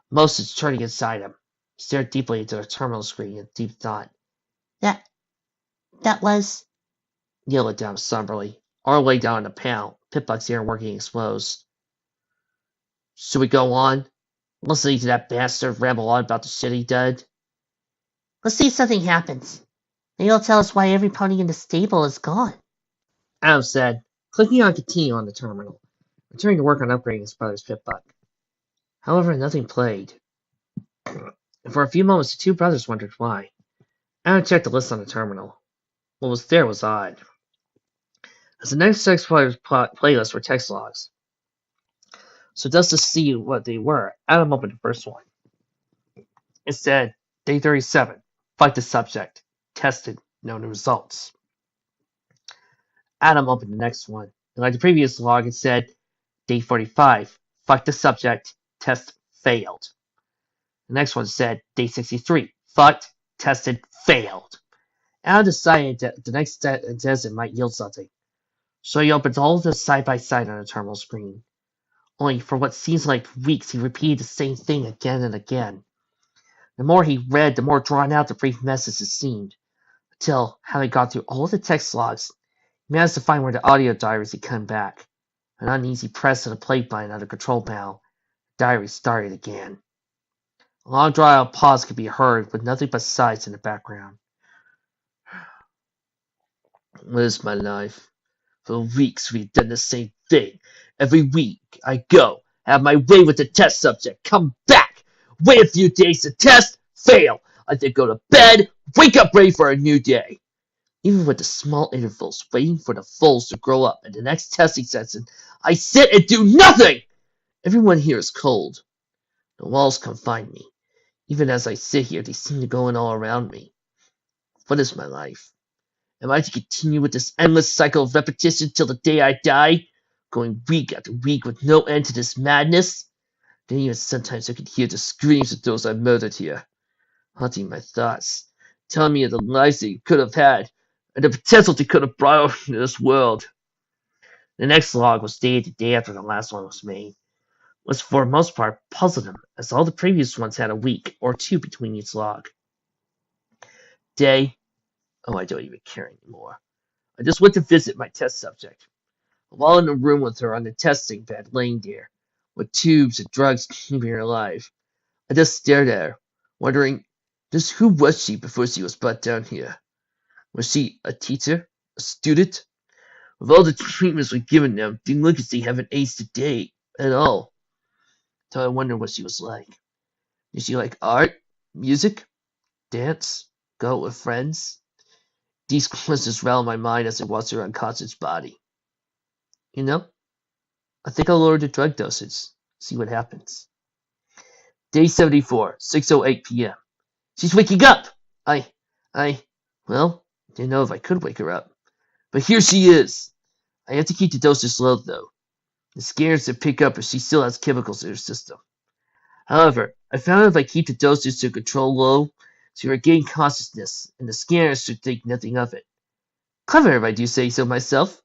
Moses turning inside him, stared deeply into the terminal screen in deep thought. That was... Neil looked down somberly. Arm lay down on the panel, Pitbuck's ear working exposed. Should we go on? Listening to that bastard ramble on about the shit he did? Let's see if something happens. Maybe he'll tell us why every pony in the stable is gone. Adam said, clicking on continue on the terminal, returning to work on upgrading his brother's Pitbuck. However, nothing played. For a few moments, the 2 brothers wondered why. Adam checked the list on the terminal. What was there was odd. As the next text playlist were text logs. So just to see what they were, Adam opened the first one. It said, Day 37, fight the subject. Tested, no new results. Adam opened the next one. And like the previous log, it said, Day 45, fight the subject. Test failed. The next one said, Day 63, fight, tested, failed. Adam decided that the next test might yield something. So he opened all of them side by side on the terminal screen. Only for what seems like weeks, he repeated the same thing again and again. The more he read, the more drawn out the brief messages seemed, until, having gone through all of the text logs, he managed to find where the audio diaries had come back. An uneasy press of the play button on the control panel, the diary started again. A long drawn-out pause could be heard, with nothing but sighs in the background. What is my life? For weeks we've done the same thing. Every week I go, have my way with the test subject, come back, wait a few days to test, fail. I then go to bed, wake up ready for a new day. Even with the small intervals, waiting for the foals to grow up and the next testing session, I sit and do nothing! Everyone here is cold. The walls confine me. Even as I sit here, they seem to go in all around me. What is my life? Am I to continue with this endless cycle of repetition till the day I die? Going week after week with no end to this madness? Then even sometimes I can hear the screams of those I murdered here, haunting my thoughts, telling me of the lives they could have had, and the potential they could have brought into this world. The next log was dated the day after the last one was made, was for the most part puzzled him, as all the previous ones had a week or two between each log. Day, oh, I don't even care anymore. I just went to visit my test subject. While in the room with her on the testing bed, laying there, with tubes and drugs keeping her alive, I just stared at her, wondering just who was she before she was brought down here? Was she a teacher? A student? With all the treatments we've given them, they look as they haven't aged a day at all. So I wondered what she was like. Did she like art, music, dance, go out with friends? These questions rattle my mind as I watch her unconscious body. You know, I think I'll lower the drug dosage, see what happens. Day 74, 6:08 p.m. She's waking up! I, well, didn't know if I could wake her up. But here she is! I have to keep the dosage low, though. The scanners to pick up if she still has chemicals in her system. However, I found if I keep the dosage to control low, she will regain consciousness, and the scanners should think nothing of it. Clever if I do say so myself.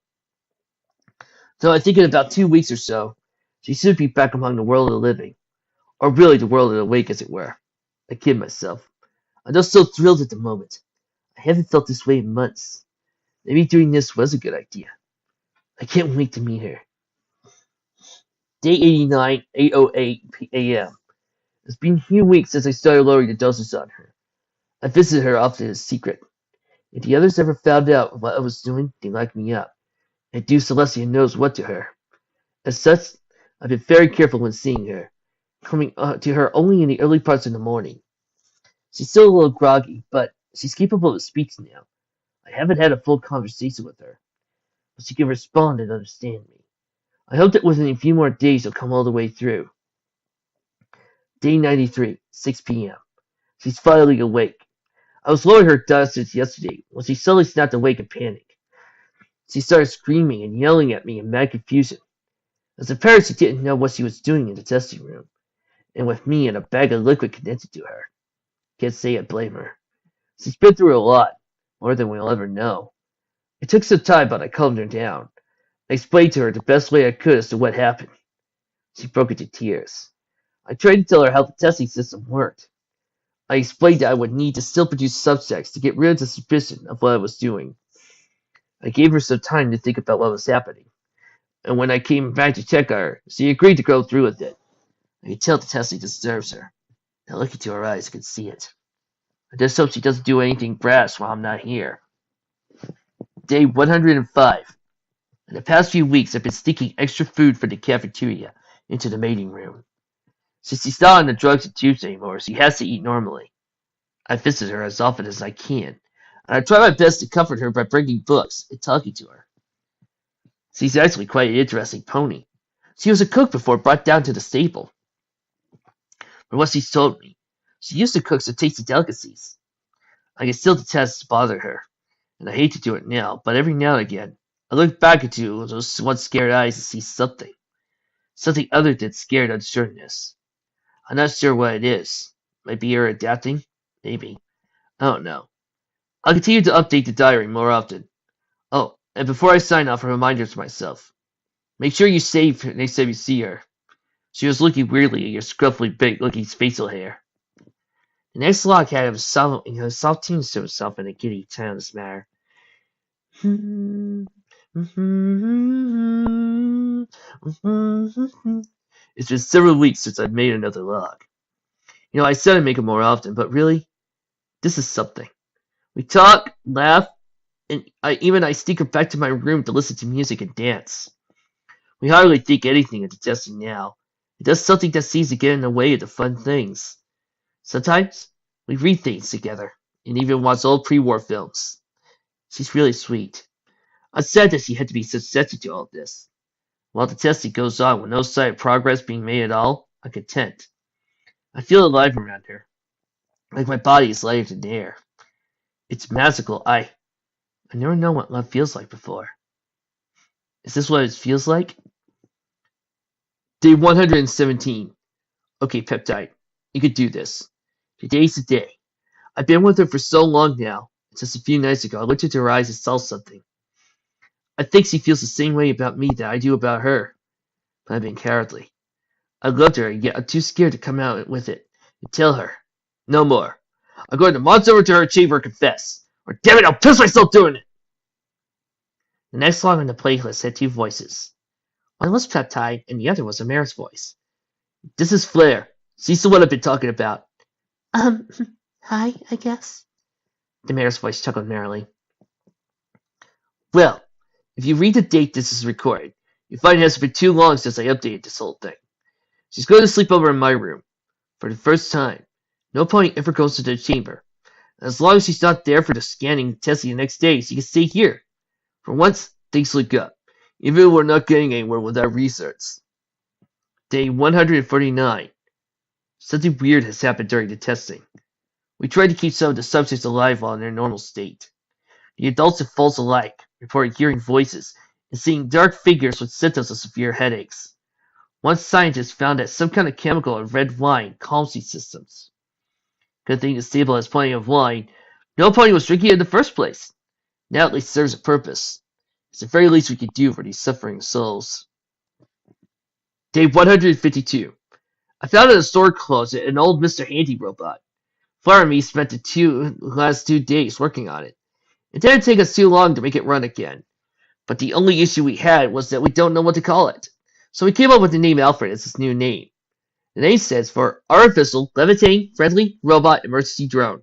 So I think in about 2 weeks or so, she should be back among the world of the living. Or really the world of the awake, as it were. I kid myself. I'm just so thrilled at the moment. I haven't felt this way in months. Maybe doing this was a good idea. I can't wait to meet her. Day 89, 8:08 a.m. It's been a few weeks since I started lowering the doses on her. I visited her often in secret. If the others ever found out what I was doing, they locked me up. And do Celestia knows what to her. As such, I've been very careful when seeing her, coming to her only in the early parts of the morning. She's still a little groggy, but she's capable of speech now. I haven't had a full conversation with her, but she can respond and understand me. I hope that within a few more days she'll come all the way through. Day 93, 6 p.m. She's finally awake. I was lowering her dosage yesterday when she suddenly snapped awake in panic. She started screaming and yelling at me in mad confusion. As apparent she didn't know what she was doing in the testing room, and with me and a bag of liquid connected to her. Can't say I blame her. She's been through a lot, more than we'll ever know. It took some time, but I calmed her down. I explained to her the best way I could as to what happened. She broke into tears. I tried to tell her how the testing system worked. I explained that I would need to still produce subjects to get rid of the suspicion of what I was doing. I gave her some time to think about what was happening, and when I came back to check on her, she agreed to go through with it. I could tell the testing disturbs her. Now look into her eyes, I can see it. I just hope she doesn't do anything brash while I'm not here. Day 105. In the past few weeks, I've been sneaking extra food from the cafeteria into the mating room. Since she's not on the drugs and tubes anymore, she has to eat normally. I visit her as often as I can, and I try my best to comfort her by bringing books and talking to her. She's actually quite an interesting pony. She was a cook before brought down to the stable. From what she's told me, she used to cook some tasty delicacies. I can still detest to bother her, and I hate to do it now, but every now and again, I look back into those once scared eyes and see something. Something other than scared unsureness. I'm not sure what it is. Might be her adapting? Maybe. I don't know. I'll continue to update the diary more often. Oh, and before I sign off, a reminder to myself. Make sure you save her next time you see her. She was looking weirdly at your scruffy big looking facial hair. The next log had him soft tunes to himself in a giddy tone of this matter. It's been several weeks since I've made another log. You know, I said I'd make it more often, but really, this is something. We talk, laugh, and I sneak her back to my room to listen to music and dance. We hardly think anything of the testing now. It does something that seems to get in the way of the fun things. Sometimes we read things together, and even watch old pre-war films. She's really sweet. I'm sad that she had to be so sensitive to all this. While the testing goes on with no sign of progress being made at all, I'm content. I feel alive around her, like my body is lighter than air. It's magical. I never known what love feels like before. Is this what it feels like? Day 117. Okay, Peptide, you could do this. Today's the day. I've been with her for so long now. Just a few nights ago, I looked into her eyes and saw something. I think she feels the same way about me that I do about her. But I've been cowardly. I loved her, yet I'm too scared to come out with it and tell her. No more. I'm going to march over to her chamber and confess. Or damn it, I'll piss myself doing it! The next song on the playlist had two voices. One was Peptide, and the other was Amara's voice. This is Flair. She's the one I've been talking about. Um, hi, I guess. The mayor's voice chuckled merrily. Well, if you read the date this is recorded, you find it has been too long since I updated this whole thing. She's going to sleep over in my room. For the first time. No pony ever goes to the chamber. As long as she's not there for the scanning and testing the next day, she can stay here. For once, things look up. Even though we're not getting anywhere with our research. Day 149. Something weird has happened during the testing. We tried to keep some of the subjects alive while in their normal state. The adults and foals alike reported hearing voices and seeing dark figures with symptoms of severe headaches. One scientist found that some kind of chemical in red wine calms these systems. Good thing the stable has plenty of wine. No pony was drinking it in the first place. Now at least serves a purpose. It's the very least we could do for these suffering souls. Day 152. I found in a store closet an old Mr. Handy robot. Flower and me spent the last 2 days working on it. It didn't take us too long to make it run again. But the only issue we had was that we don't know what to call it. So we came up with the name Alfred as its new name. The name stands for Artificial Levitating Friendly Robot Emergency Drone.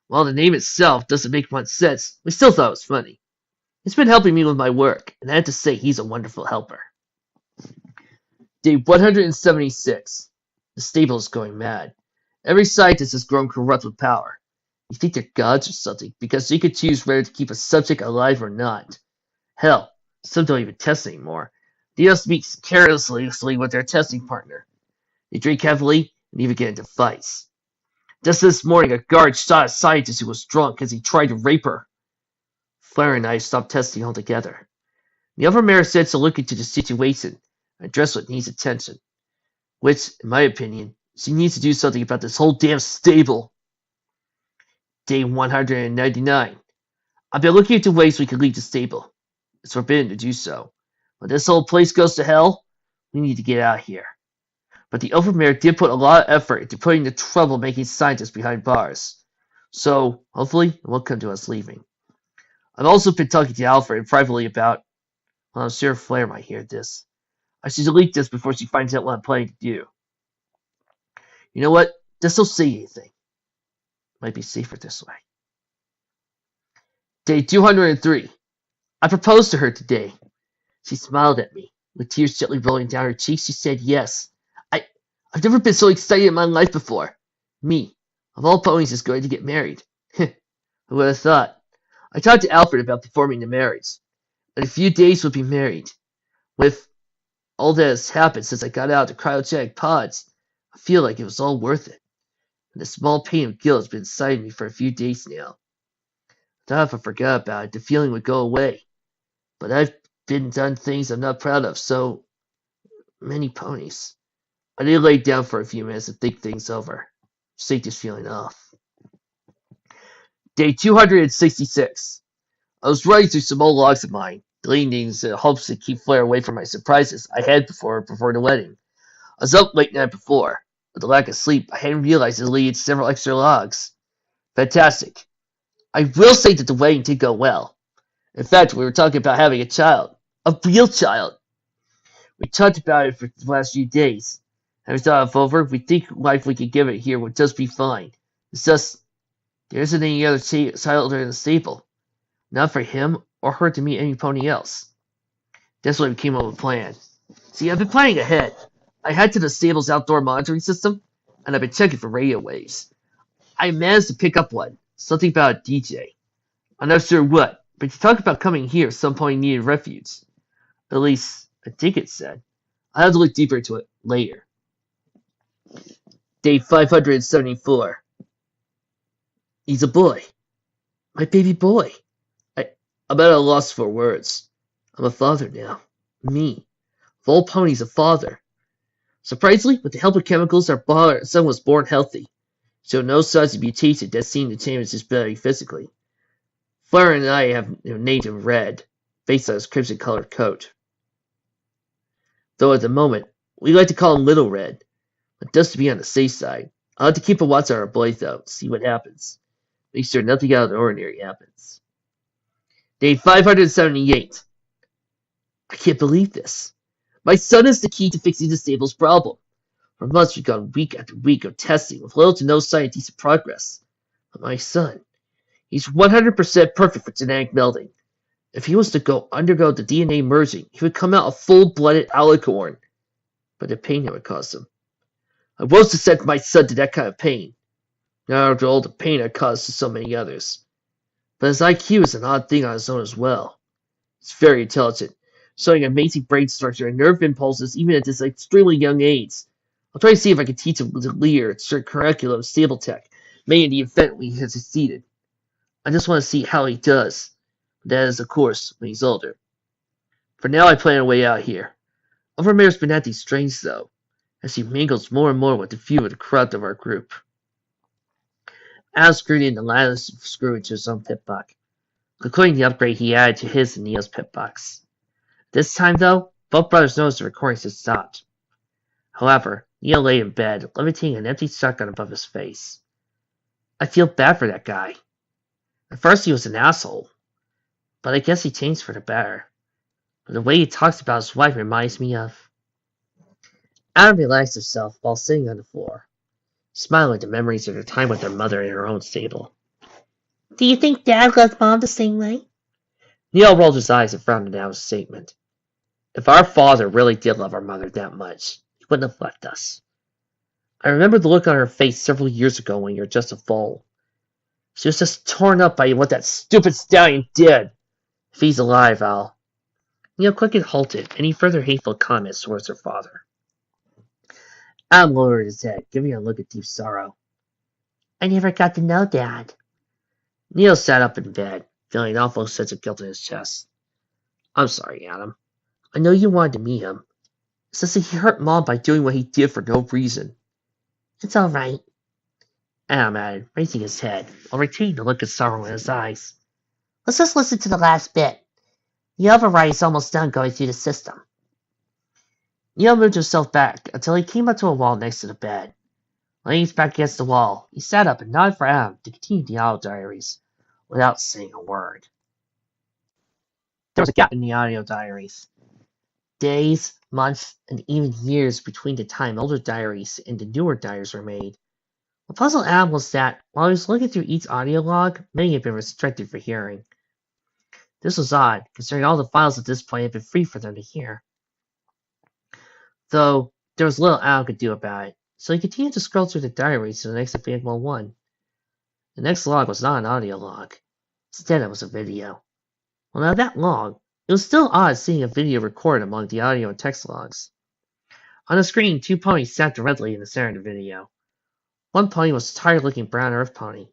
While the name itself doesn't make much sense, we still thought it was funny. It's been helping me with my work, and I have to say he's a wonderful helper. Day 176. The stable is going mad. Every scientist has grown corrupt with power. You think they're gods or something, because they could choose whether to keep a subject alive or not. Hell, some don't even test anymore. They just speak carelessly with their testing partner. They drink heavily and even get into fights. Just this morning, a guard shot a scientist who was drunk as he tried to rape her. Flair and I stopped testing altogether. The other mayor said to look into the situation and address what needs attention. Which, in my opinion, she needs to do something about this whole damn stable. Day 199. I've been looking into ways we could leave the stable. It's forbidden to do so. When this whole place goes to hell, we need to get out of here. But the Overmare did put a lot of effort into putting the trouble making scientists behind bars. So, hopefully, it won't come to us leaving. I've also been talking to Alfred privately about... Well, I'm sure Flair might hear this. I should delete this before she finds out what I'm planning to do. You know what? Just don't say anything. Might be safer this way. Day 203. I proposed to her today. She smiled at me. With tears gently rolling down her cheeks, she said yes. I've never been so excited in my life before. Me, of all ponies, is going to get married. Who would have thought? I talked to Alfred about performing the marriage. In a few days we'll be married. With all that has happened since I got out of the cryogenic pods, I feel like it was all worth it. And the small pain of guilt has been inside me for a few days now. I thought if I forgot about it, the feeling would go away. But I've done things I'm not proud of, so many ponies. I did lay down for a few minutes to think things over. Shake this feeling off. Day 266. I was running through some old logs of mine, deleting things in hopes to keep Flair away from my surprises I had before the wedding. I was up late night before. With the lack of sleep, I hadn't realized I deleted several extra logs. Fantastic. I will say that the wedding did go well. In fact, we were talking about having a child. A real child. We talked about it for the last few days. Having thought it over, we think life we could give it here would just be fine. It's just, there isn't any other child in the stable. Not for him or her to meet any pony else. That's why we came up with a plan. See, I've been planning ahead. I head to the stable's outdoor monitoring system, and I've been checking for radio waves. I managed to pick up one, something about a DJ. I'm not sure what, but you talk about coming here some point needed refuge. At least, I think it said. I'll have to look deeper into it later. Day 574. He's a boy. My baby boy. I'm at a loss for words. I'm a father now. Me. Of all ponies, a father. Surprisingly, with the help of chemicals, our son was born healthy. Showed no signs of mutation that seemed to change his body physically. Flora and I have named him Red, based on his crimson-colored coat. Though at the moment, we like to call him Little Red, but just to be on the safe side. I'll have to keep a watch on our boy, though, see what happens. Make sure nothing out of the ordinary happens. Day 578. I can't believe this. My son is the key to fixing the stable's problem. For months we've gone week after week of testing with little to no scientific progress. But my son, he's 100% perfect for genetic melding. If he was to undergo the DNA merging, he would come out a full-blooded alicorn. But the pain it would cause him. I won't send my son to that kind of pain. Not after all the pain I caused to so many others. But his IQ is an odd thing on its own as well. He's very intelligent, showing amazing brain structure and nerve impulses even at this extremely young age. I'll try to see if I can teach him the clear curriculum of stable tech, made in the event we have succeeded. I just want to see how he does. That is, of course, when he's older. For now, I plan a way out here. Overmare's been acting strange, though, as he mingles more and more with the few of the crowd of our group. Al screwed in the last screw into his own pit buck, concluding the upgrade he added to his and Neil's pit bucks. This time, though, both brothers noticed the recordings had stopped. However, Neil lay in bed, levitating an empty shotgun above his face. I feel bad for that guy. At first he was an asshole, but I guess he changed for the better. But the way he talks about his wife reminds me of... Adam relaxed himself while sitting on the floor, smiling at the memories of their time with their mother in her own stable. Do you think Dad loves Mom the same way? Neil rolled his eyes and frowned at Adam's statement. If our father really did love our mother that much, he wouldn't have left us. I remember the look on her face several years ago when you were just a foal. She was just torn up by what that stupid stallion did. If he's alive, Al. Neil quickly halted any further hateful comments towards her father. Adam lowered his head, giving a look of deep sorrow. I never got to know Dad. Neil sat up in bed, feeling an awful sense of guilt in his chest. I'm sorry, Adam. I know you wanted to meet him. It's just that he hurt Mom by doing what he did for no reason. It's all right, Adam added, raising his head, while retaining the look of sorrow in his eyes. Let's just listen to the last bit. The override is almost done going through the system. Neil moved himself back until he came up to a wall next to the bed. Laying his back against the wall, he sat up and nodded for Adam to continue the audio diaries, without saying a word. There was a gap in the audio diaries. Days, months, and even years between the time older diaries and the newer diaries were made. What puzzled Adam was that, while he was looking through each audio log, many had been restricted for hearing. This was odd, considering all the files at this point had been free for them to hear. Though, there was little Adam could do about it, so he continued to scroll through the diaries to the next available one. The next log was not an audio log. Instead, it was a video. Well, now that long, it was still odd seeing a video recorded among the audio and text logs. On the screen, two ponies sat directly in the center of the video. One pony was a tired-looking brown earth pony,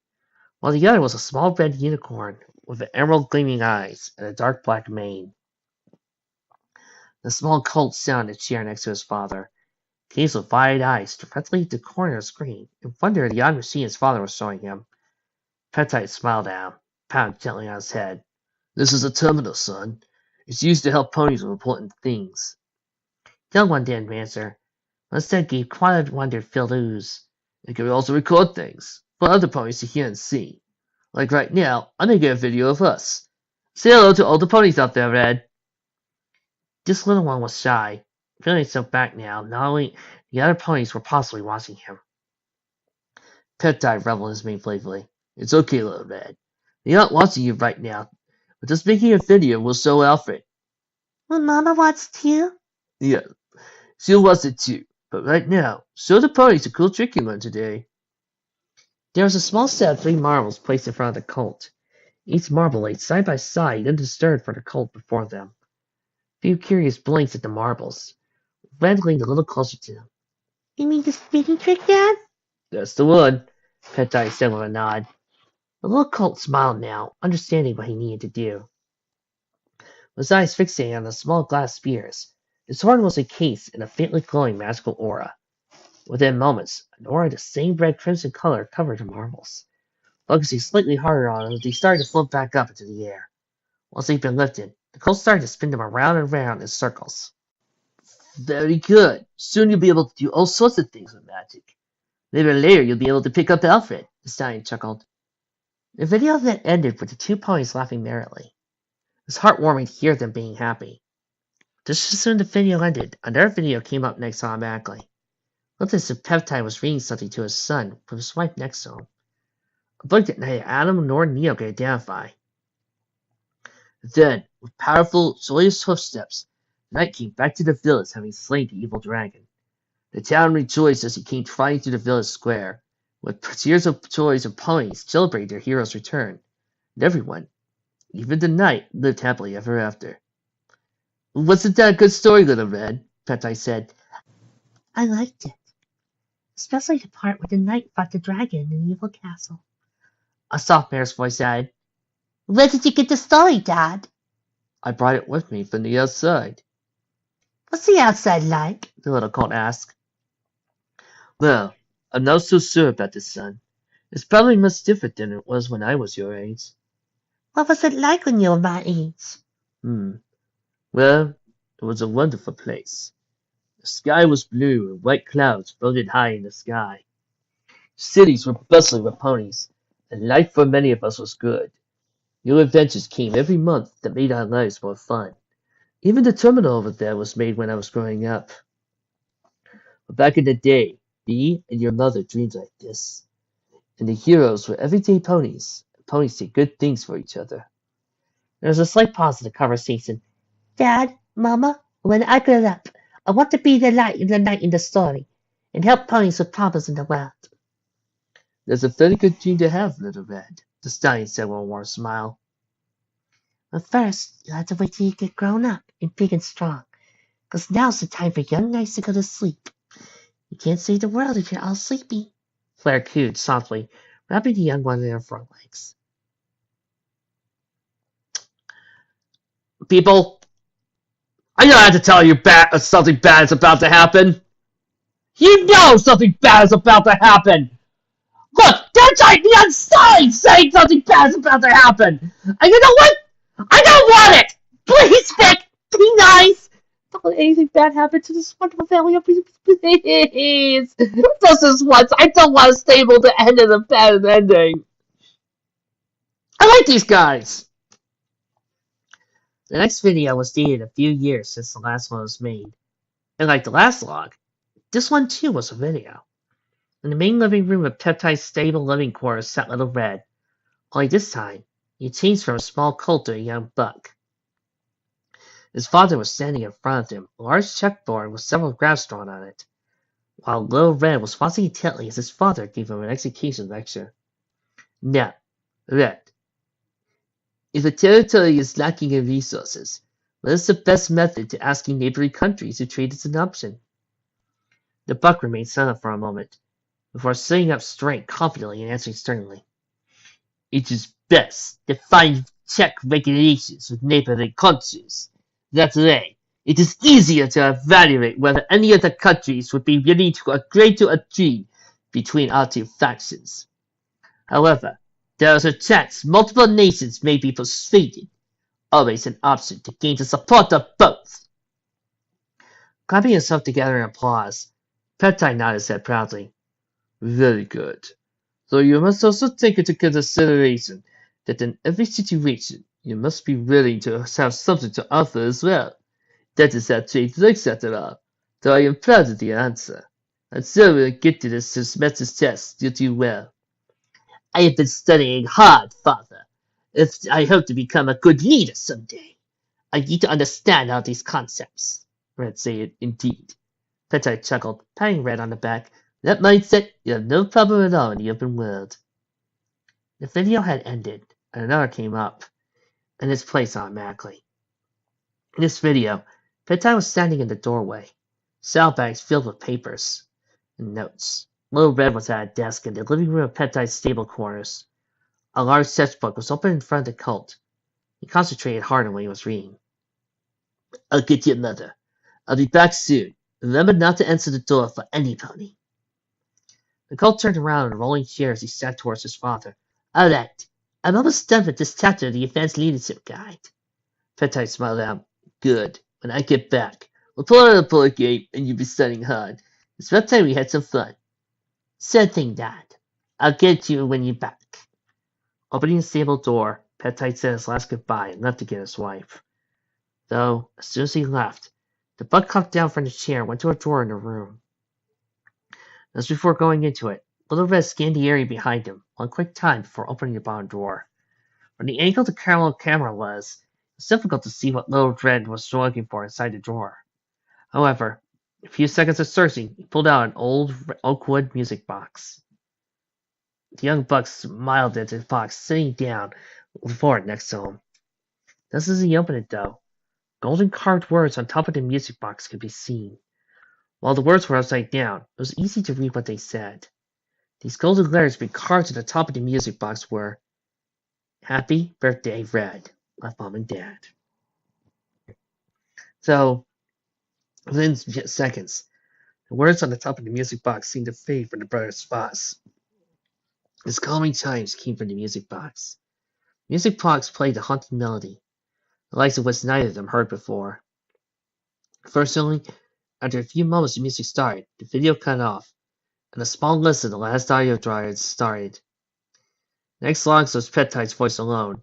while the other was a small red unicorn with emerald gleaming eyes and a dark black mane. The small colt sat on the chair next to his father, gazed with wide eyes directly at the corner of the screen and wondered at the odd machine his father was showing him. Petite smiled at him, patted gently on his head. This is a terminal, son. It's used to help ponies with important things. The young one didn't answer, but instead gave quite a wonder-filled ooze. It can also record things for other ponies to hear and see. Like right now, I'm making a video of us. Say hello to all the ponies out there, Red. This little one was shy, feeling himself back now, knowing the other ponies were possibly watching him. Petite reveled in his mane playfully. It's okay, little Red. They're not watching you right now, but just making a video will show Alfred. Will Mama watch too? Yeah, she'll watch it too. But right now, show the ponies a cool trick you learned today. There was a small set of 3 marbles placed in front of the colt. Each marble lay side by side, undisturbed for the colt before them. A few curious blinks at the marbles. Red leaned a little closer to them. You mean the spinning trick, Dad? That's the one, Petai said with a nod. The little colt smiled now, understanding what he needed to do. His eyes fixated on the small glass spheres. His horn was encased in a faintly glowing magical aura. Within moments, an aura of the same red-crimson color covered the marbles. Focusing slightly harder on them, they started to float back up into the air. Once they'd been lifted, the colt started to spin them around and around in circles. Very good. Soon you'll be able to do all sorts of things with magic. Later and later, you'll be able to pick up Alfred, the stallion chuckled. The video then ended with the two ponies laughing merrily. It was heartwarming to hear them being happy. Just as soon as the video ended, another video came up next automatically. It looked as if Peptide was reading something to his son with his wife next to him. A book that neither Adam nor Neo could identify. Then, with powerful, joyous footsteps, Knight came back to the village having slain the evil dragon. The town rejoiced as he came trotting through the village square, with tears of joy and ponies celebrating their hero's return. And everyone, even the knight, lived happily ever after. Wasn't that a good story, Little Red? Petai said. I liked it, especially the part where the knight fought the dragon in the evil castle. A soft mare's voice added. Where did you get the story, Dad? I brought it with me from the outside. What's the outside like? The little colt asked. Well, I'm not so sure about this, son. It's probably much different than it was when I was your age. What was it like when you were my age? Well, it was a wonderful place. The sky was blue and white clouds floated high in the sky. Cities were bustling with ponies, and life for many of us was good. New adventures came every month that made our lives more fun. Even the terminal over there was made when I was growing up. But back in the day, me and your mother dreamed like this. And the heroes were everyday ponies. Ponies did good things for each other. There was a slight pause in the conversation. Dad, Mama, when I grow up, I want to be the knight in the story and help ponies with problems in the world. That's a very good dream to have, Little Red, the stallion said with a warm smile. But first, you'll have to wait till you get grown up and big and strong, 'cause now's the time for young knights to go to sleep. You can't save the world if you're all sleepy. Claire cooed softly, wrapping the young one in her front legs. People, I don't have to tell you something bad is about to happen. You know something bad is about to happen. Look, there's like the outside saying something bad is about to happen. And you know what? I don't want it. Please, Vic, be nice. Don't let anything bad happen to this wonderful family. Please. Just this once. I don't want to stable the end of the bad ending. I like these guys. The next video was dated a few years since the last one was made. And like the last log, this one too was a video. In the main living room of Peptide's stable living quarters sat Little Red. Only this time, he changed from a small colt to a young buck. His father was standing in front of him, a large checkboard with several graphs drawn on it, while Little Red was watching intently as his father gave him an execution lecture. Now, Red, if a territory is lacking in resources, what is the best method to asking neighboring countries to trade as an option? The buck remained silent for a moment, before sitting up straight confidently and answering sternly. It is best to find check regulations with neighboring countries. That way, it is easier to evaluate whether any of the countries would be willing to agree to a treaty between our two factions. However, there is a chance multiple nations may be persuaded, always an option to gain the support of both. Clapping himself together in applause, Peptide nodded his head proudly. Very good. Though you must also take into consideration that in every situation, you must be willing to have something to offer as well. That is how trade looks after all, though I am proud of the answer. I'm sure we'll get to this semester's test. You'll do well. I have been studying hard, Father. If I hope to become a good leader someday, I need to understand all these concepts. Red said, indeed. Petai chuckled, patting Red on the back. That mindset, you have no problem at all in the open world. The video had ended, and another came up, in its place automatically. In this video, Petai was standing in the doorway, saddlebags filled with papers and notes. Little Red was at a desk in the living room of Peptide's stable quarters. A large sketchbook was open in front of the colt. He concentrated hard on what he was reading. I'll get your mother. I'll be back soon. Remember not to answer the door for anybody. The colt turned around in a rolling chair as he sat towards his father. All right. I'm almost done with this chapter of the Advanced Leadership Guide. Peptide smiled out. Good. When I get back, we'll pull out a board game and you'll be studying hard. It's about time we had some fun. Sure thing, Dad. I'll get you when you're back. Opening the stable door, Peptide said his last goodbye and left to get his wife. Though, as soon as he left, the buck hopped down from the chair and went to a drawer in the room. Just before going into it, Little Red scanned the area behind him one quick time before opening the bottom drawer. From the angle the camera was, it was difficult to see what Little Red was looking for inside the drawer. However, a few seconds of searching, he pulled out an old oak wood music box. The young buck smiled at the box, sitting down before it next to him. Just as he opened it, though, golden carved words on top of the music box could be seen. While the words were upside down, it was easy to read what they said. These golden letters being carved at the top of the music box were, Happy Birthday, Red, love Mom and Dad. So, within seconds, the words on the top of the music box seemed to fade from the brothers' thoughts. As calming chimes came from the music box. Music box played a haunting melody, the likes of which neither of them heard before. Fortunately, after a few moments the music started, the video cut off, and a small list of the last audio drives started. Next log was Peptide's voice alone.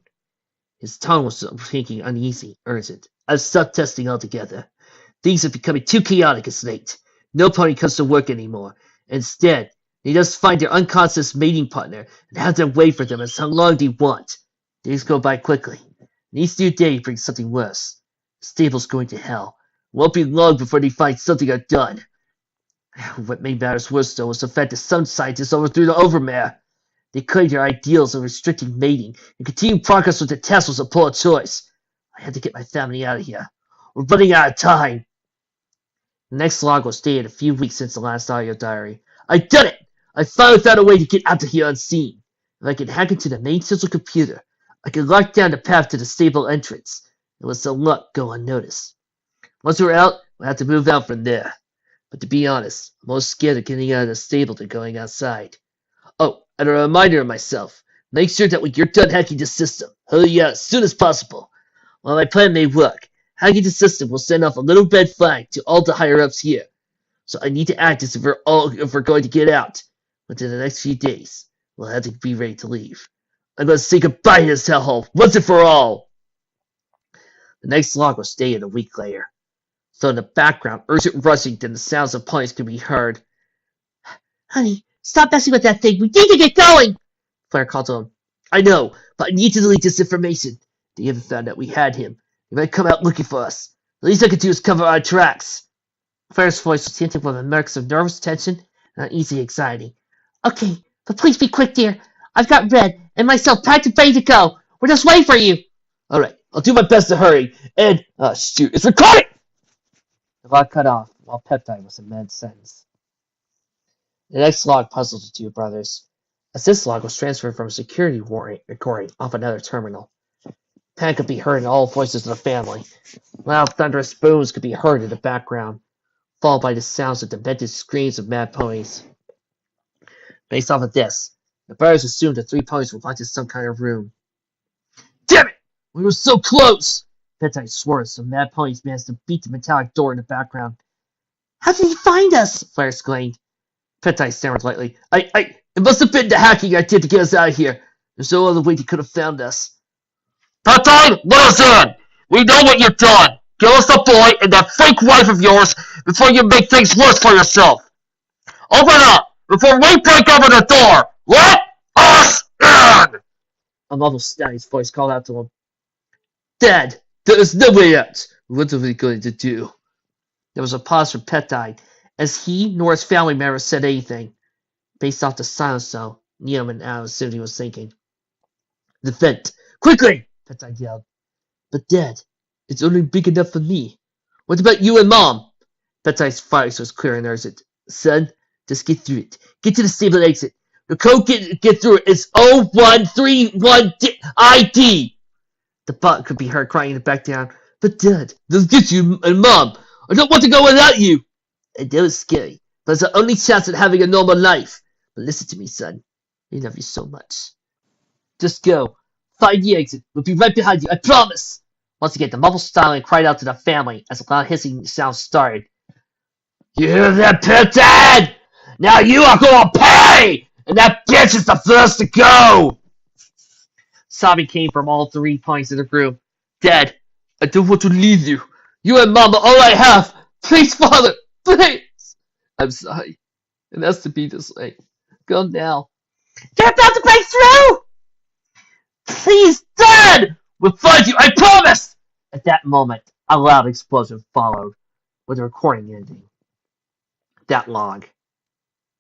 His tone was speaking uneasy, urgent. I've stopped testing altogether. Things are becoming too chaotic as late. No pony comes to work anymore. Instead, they just find their unconscious mating partner and have them wait for them as long they want. Days go by quickly, and each new day brings something worse. The stable's going to hell. It won't be long before they find something undone. What made matters worse, though, was the fact that some scientists overthrew the overmare. They claimed their ideals of restricting mating and continued progress with the test was a poor choice. I had to get my family out of here. We're running out of time. The next log was dated a few weeks since the last audio diary. I did it! I finally found a way to get out of here unseen. If I could hack into the main central computer, I could lock down the path to the stable entrance and let some luck go unnoticed. Once we're out, we'll have to move out from there. But to be honest, I'm more scared of getting out of the stable than going outside. Oh, and a reminder of myself. Make sure that when you're done hacking the system, hurry out as soon as possible. While my plan may work, hacking the system will send off a little red flag to all the higher-ups here. So I need to act as if we're going to get out. Within the next few days, we'll have to be ready to leave. I'm going to say goodbye to this hellhole, once and for all. The next log was dated a week later. So in the background, urgent rushing, then the sounds of ponies could be heard. Honey, stop messing with that thing. We need to get going. Claire called to him. I know, but I need to delete this information. They haven't found out we had him. They might come out looking for us. The least I can do is cover our tracks. Claire's voice was hinting with a mix of nervous tension and uneasy anxiety. Okay, but please be quick, dear. I've got Red and myself packed and ready to go. We're just waiting for you. All right, I'll do my best to hurry. And, shoot, it's recording! The log cut off while Peptide was in mid-sentence. The next log puzzled the two brothers, as this log was transferred from a security recording off another terminal. Panic could be heard in all voices of the family. Loud, thunderous booms could be heard in the background, followed by the sounds of demented screams of mad ponies. Based off of this, the brothers assumed the three ponies were locked in some kind of room. Damn it! We were so close! Peptide swore as some mad ponies managed to beat the metallic door in the background. How did he find us? Claire exclaimed. Peptide stammered lightly. It must have been the hacking I did to get us out of here. There's no other way he could have found us. Peptide, let us in! We know what you've done! Give us the boy and that fake wife of yours before you make things worse for yourself! Open up! Before we break open the door! Let us in! A muffled Snotty's voice called out to him. Dad, there is no way out! What are we going to do? There was a pause for Peptide, as he nor his family members said anything. Based off the silence, though, Neom and Al assumed he was thinking. The vent! Quickly! Peptide yelled. But Dad, it's only big enough for me. What about you and Mom? Peptide's voice was clear and urgent. Son, Just get through it. Get to the stable exit. The code get through it is 0131 ID. The bot could be heard crying in the background. But Dad, this gets you and Mom. I don't want to go without you. I know it's scary, but it's the only chance at having a normal life. But listen to me, son. I love you so much. Just go. Find the exit. We'll be right behind you. I promise. Once again, the muffled silence cried out to the family as a loud hissing sound started. You hear that, Pet Dad? Now you are going to pay! And that bitch is the first to go! Sobbing came from all 3 points of the room. Dad, I don't want to leave you. You and Mom are all I have. Please, Father, please. I'm sorry. It has to be this way. Go now. You're about to break through! Please, Dad! We'll find you, I promise! At that moment, a loud explosion followed, with the recording ending. That log.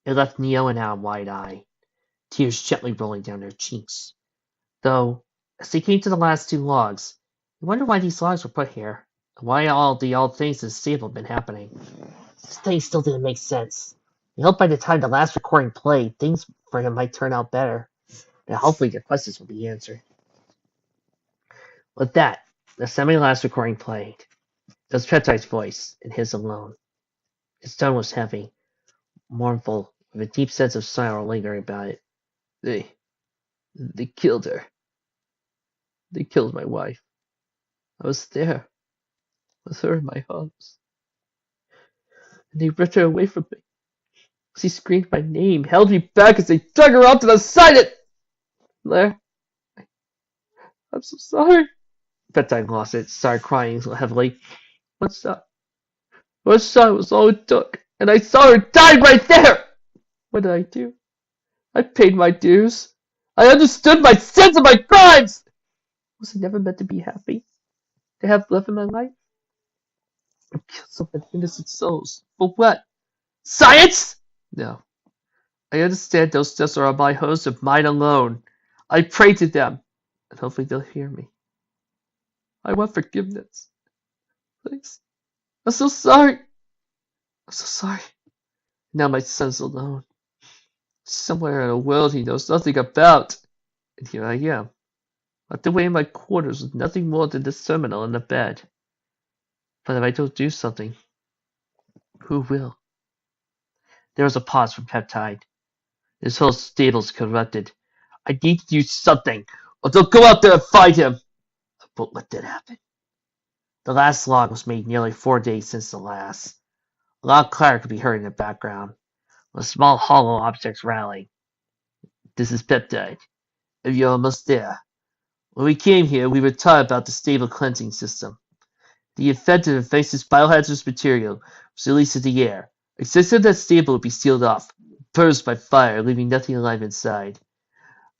It left Neo and Adam wide-eyed, tears gently rolling down their cheeks. Though, as they came to the last 2 logs, he wondered why these logs were put here, and why all the odd things in the stable had been happening. This thing still didn't make sense. He hoped by the time the last recording played, things for him might turn out better, and hopefully their questions would be answered. With that, the semi-last recording played. It was Petite's voice, and his alone. His tone was heavy, mournful, with a deep sense of sorrow lingering about it. They killed her. They killed my wife. I was there, with her in my arms. And they ripped her away from me. She screamed my name, held me back as they dug her out to the side of Blair. I'm so sorry. Petite lost it, started crying heavily. What's that? One shot was all it took, and I saw her die right there! What did I do? I paid my dues. I understood my sins and my crimes! Was I never meant to be happy? To have love in my life? I killed so many innocent souls. For what? Science? No. I understand those deaths are on my host of mine alone. I pray to them, and hopefully they'll hear me. I want forgiveness. Please. I'm so sorry. I'm so sorry. Now my son's alone. Somewhere in a world he knows nothing about. And here I am, locked away in my quarters with nothing more than this terminal and a bed. But if I don't do something, who will? There was a pause from Peptide. His whole stable's corrupted. I need to do something, or they'll go out there and find him. I won't let that happen. The last log was made nearly 4 days since the last. A loud clatter could be heard in the background, with small hollow objects rattling. This is Peptide, and you're almost there. When we came here, we were taught about the stable cleansing system. The infected and faces biohazardous material was released into the air. Access to that stable would be sealed off, burst by fire, leaving nothing alive inside.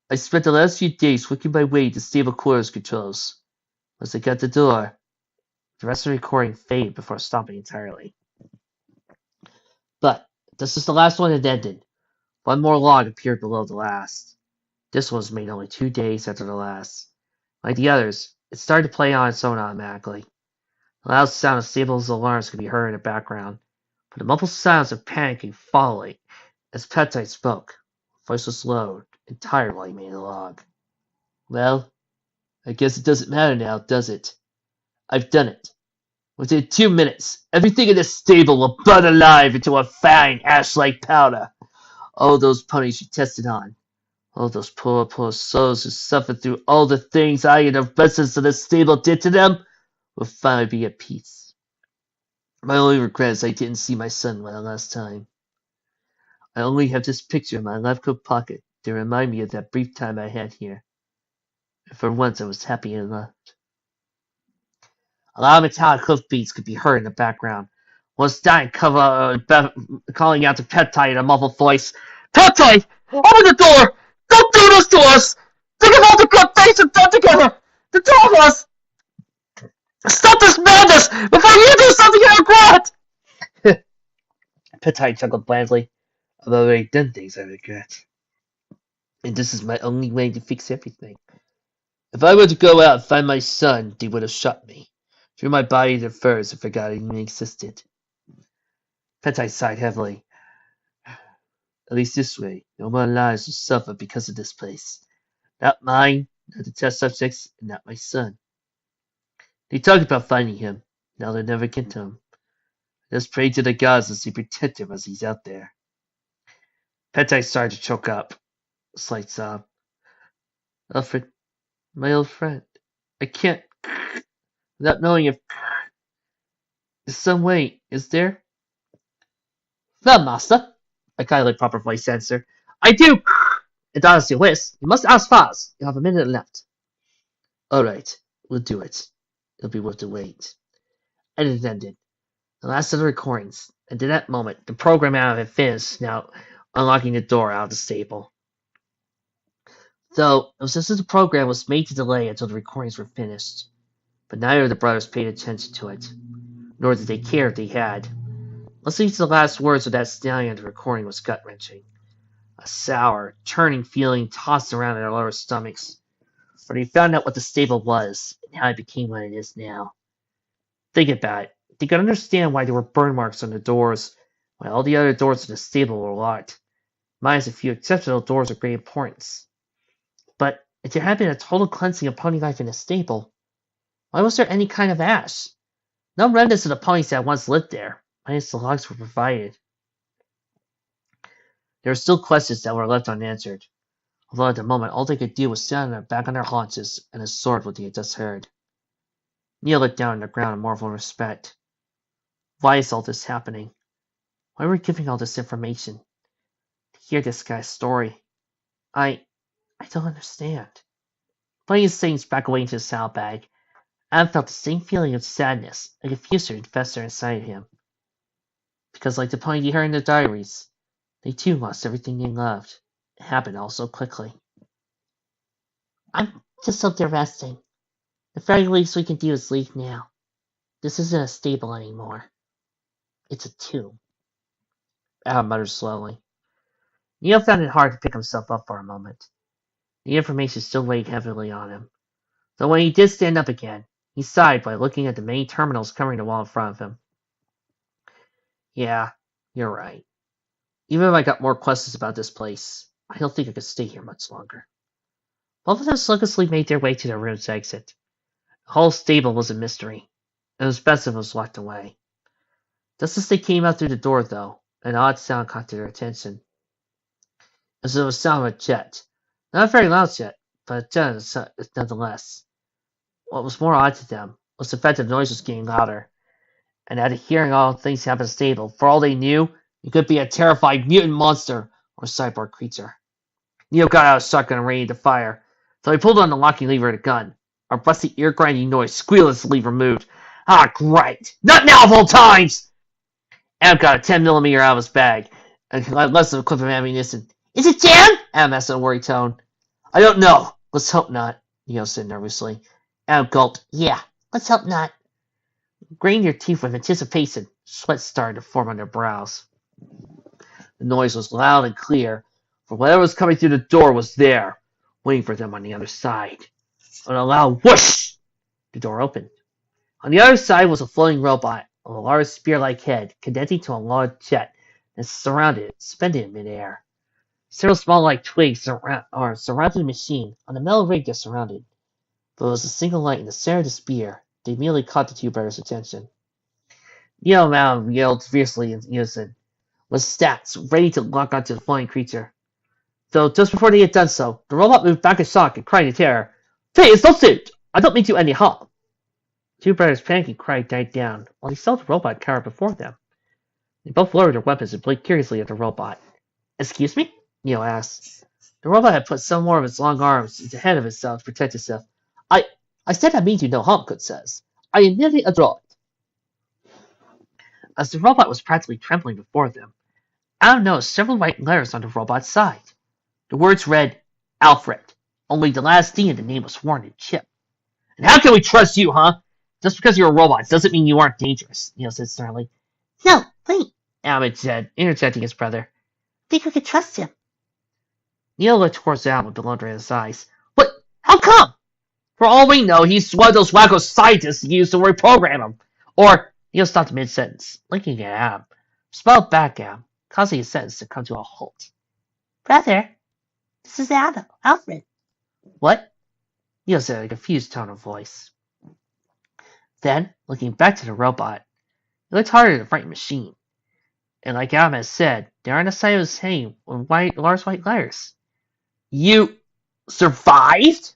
I spent the last few days working my way to stable quarters controls. Once I got the door, the rest of the recording faded before stopping entirely. But this is the last one that ended. One more log appeared below the last. This one was made only 2 days after the last. Like the others, it started to play on its own automatically. The loud sound of Stable's alarms could be heard in the background, but the muffled sounds of panicking following as Petite spoke. Voice was low and tired while he made the log. Well, I guess it doesn't matter now, does it? I've done it. Within 2 minutes, everything in this stable will burn alive into a fine ash-like powder. All those ponies you tested on. All those poor, poor souls who suffered through all the things I and the residents of this stable did to them will finally be at peace. My only regret is I didn't see my son one last time. I only have this picture in my left coat pocket to remind me of that brief time I had here. And for once I was happy enough. A loud metallic hoofbeats could be heard in the background. Was dying calling out to Peptide in a muffled voice. Peptide! Open the door! Don't do this to us! Think of all the good things we've done together! The two of us! Stop this madness before you do something you regret! Peptide chuckled blandly. I've already done things I regret. And this is my only way to fix everything. If I were to go out and find my son, they would have shot me. Threw my body to furs and forgot it even existed. Petite sighed heavily. At least this way, no more lives will suffer because of this place. Not mine, not the test subjects, and not my son. They talk about finding him. Now they'll never get to him. Just pray to the gods as they protect him as he's out there. Petai started to choke up. A slight sob. Alfred, my old friend. I can't. Without knowing if there's some way, is there? Well, master, a kindly proper voice answered. I do! And as you wish, you must ask fast. You have a minute left. Alright, we'll do it. It'll be worth the wait. And it ended. The last of the recordings. And in that moment, the program out of it finished, now unlocking the door out of the stable. Though, it was as if the program was made to delay until the recordings were finished. But neither of the brothers paid attention to it. Nor did they care if they had. Listening to the last words of that stallion of the recording was gut-wrenching. A sour, churning feeling tossed around in their lower stomachs. For they found out what the stable was, and how it became what it is now. Think about it. They could understand why there were burn marks on the doors, while all the other doors of the stable were locked, minus a few exceptional doors of great importance. But if there had been a total cleansing of pony life in the stable, why was there any kind of ash? No remnants of the ponies that once lived there, minus the logs were provided. There were still questions that were left unanswered, although at the moment all they could do was stand back on their haunches and absorb what they had just heard. Neil looked down on the ground in marvel and respect. Why is all this happening? Why are we giving all this information? To hear this guy's story. I don't understand. Putting his things back away into his saddlebag, Adam felt the same feeling of sadness and confusion fester inside him. Because like the pony he heard in the diaries, they too lost everything they loved. It happened all so quickly. I'm just up there resting. The very least we can do is leave now. This isn't a stable anymore. It's a tomb. Adam muttered slowly. Neil found it hard to pick himself up for a moment. The information still weighed heavily on him. Though when he did stand up again, he sighed by looking at the many terminals covering the wall in front of him. Yeah, you're right. Even if I got more questions about this place, I don't think I could stay here much longer. Both of them sluggishly made their way to their room's exit. The whole stable was a mystery. It was best if it was locked away. Just as they came out through the door, though, an odd sound caught their attention. It was the sound of a jet. Not a very loud jet, but a jet nonetheless. What was more odd to them was the fact that the noise was getting louder, and after hearing all things happen in the stable, for all they knew, it could be a terrified mutant monster or cyborg creature. Neil got out a shotgun and ready to fire, so he pulled on the locking lever of the gun. A rusty, ear-grinding noise squealed as the lever moved. Ah, great! Not now of all times! Adam got a 10mm out of his bag, and less than a clip of ammunition. Is it jammed? Adam asked in a worried tone. I don't know. Let's hope not, Neil said nervously. Adam gulped. Yeah, let's hope not. Graining their teeth with anticipation, sweat started to form on their brows. The noise was loud and clear, for whatever was coming through the door was there, waiting for them on the other side. With a loud whoosh, the door opened. On the other side was a floating robot, with a large spear-like head condensing to a large jet that surrounded it, suspended in midair. Several small-like twigs surrounded the machine on the metal rig that surrounded. But it was a single light in the center of the spear that immediately caught the two brothers' attention. Neil and Adam yelled fiercely in unison, with stats ready to lock onto the flying creature. Though just before they had done so, the robot moved back in shock and cried in terror, Please, don't shoot! I don't mean to any harm! The two brothers' panicking cry died down, while they saw the robot cower before them. They both lowered their weapons and blinked curiously at the robot. Excuse me? Neil asked. The robot had put some more of its long arms into the head of itself to protect itself. I said I mean you no harm, good sirs. I am merely a droid. As the robot was practically trembling before them, Adam noticed several white letters on the robot's side. The words read, Alfred, only the last D in the name was worn in chip. And how can we trust you, huh? Just because you're a robot doesn't mean you aren't dangerous, Neil said sternly. No, wait, Adam said, interjecting his brother. I think we can trust him. Neil looked towards Adam with bewilderment in his eyes. What? How come? For all we know, he's one of those wacko scientists who used to reprogram him. Or, Neil stopped mid-sentence, blinking at Adam, smiled back at him, causing his sentence to come to a halt. Brother, this is Alfred. What? Neo said in a confused tone of voice. Then, looking back to the robot, it looked harder than the frightened machine. And like Adam had said, there on the side of his name were large white letters. You survived?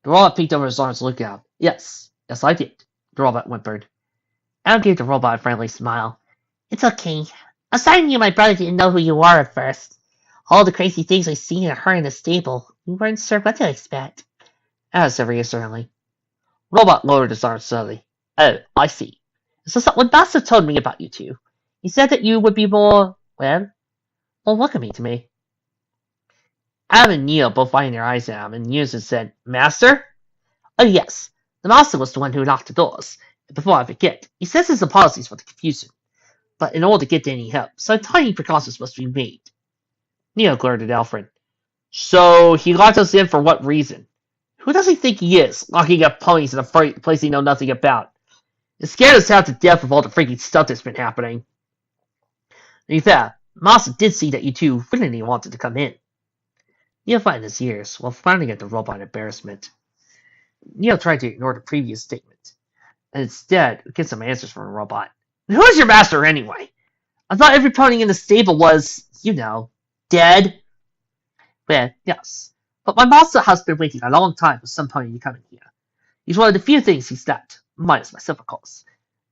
The robot peeked over his arms to look at him. Yes, I did, the robot whimpered. Adam gave the robot a friendly smile. It's okay. I'm sorry you and my brother didn't know who you were at first. All the crazy things we've seen and heard in the stable, we weren't sure what to expect. Adam said reassuringly. The robot lowered his arms slowly. Oh, I see. So what Master told me about you two. He said that you would be more welcoming to me. Adam and Neo both widened their eyes at him, and Neo said, Master? Oh, yes. The Master was the one who locked the doors. And before I forget, he says his apologies for the confusion. But in order to get any help, some tiny precautions must be made. Neo glared at Alfred. So he locked us in for what reason? Who does he think he is, locking up ponies in a place he knows nothing about? It scared us half to death with all the freaking stuff that's been happening. In fact, Master did see that you two really wanted to come in. Neo flattened his ears, while frowning at the robot in embarrassment. Neo tried to ignore the previous statement, and instead get some answers from the robot. Who is your master, anyway? I thought every pony in the stable was, dead. Well, yes, but my master has been waiting a long time for some pony to come in here. He's one of the few things he's left, minus myself, of course.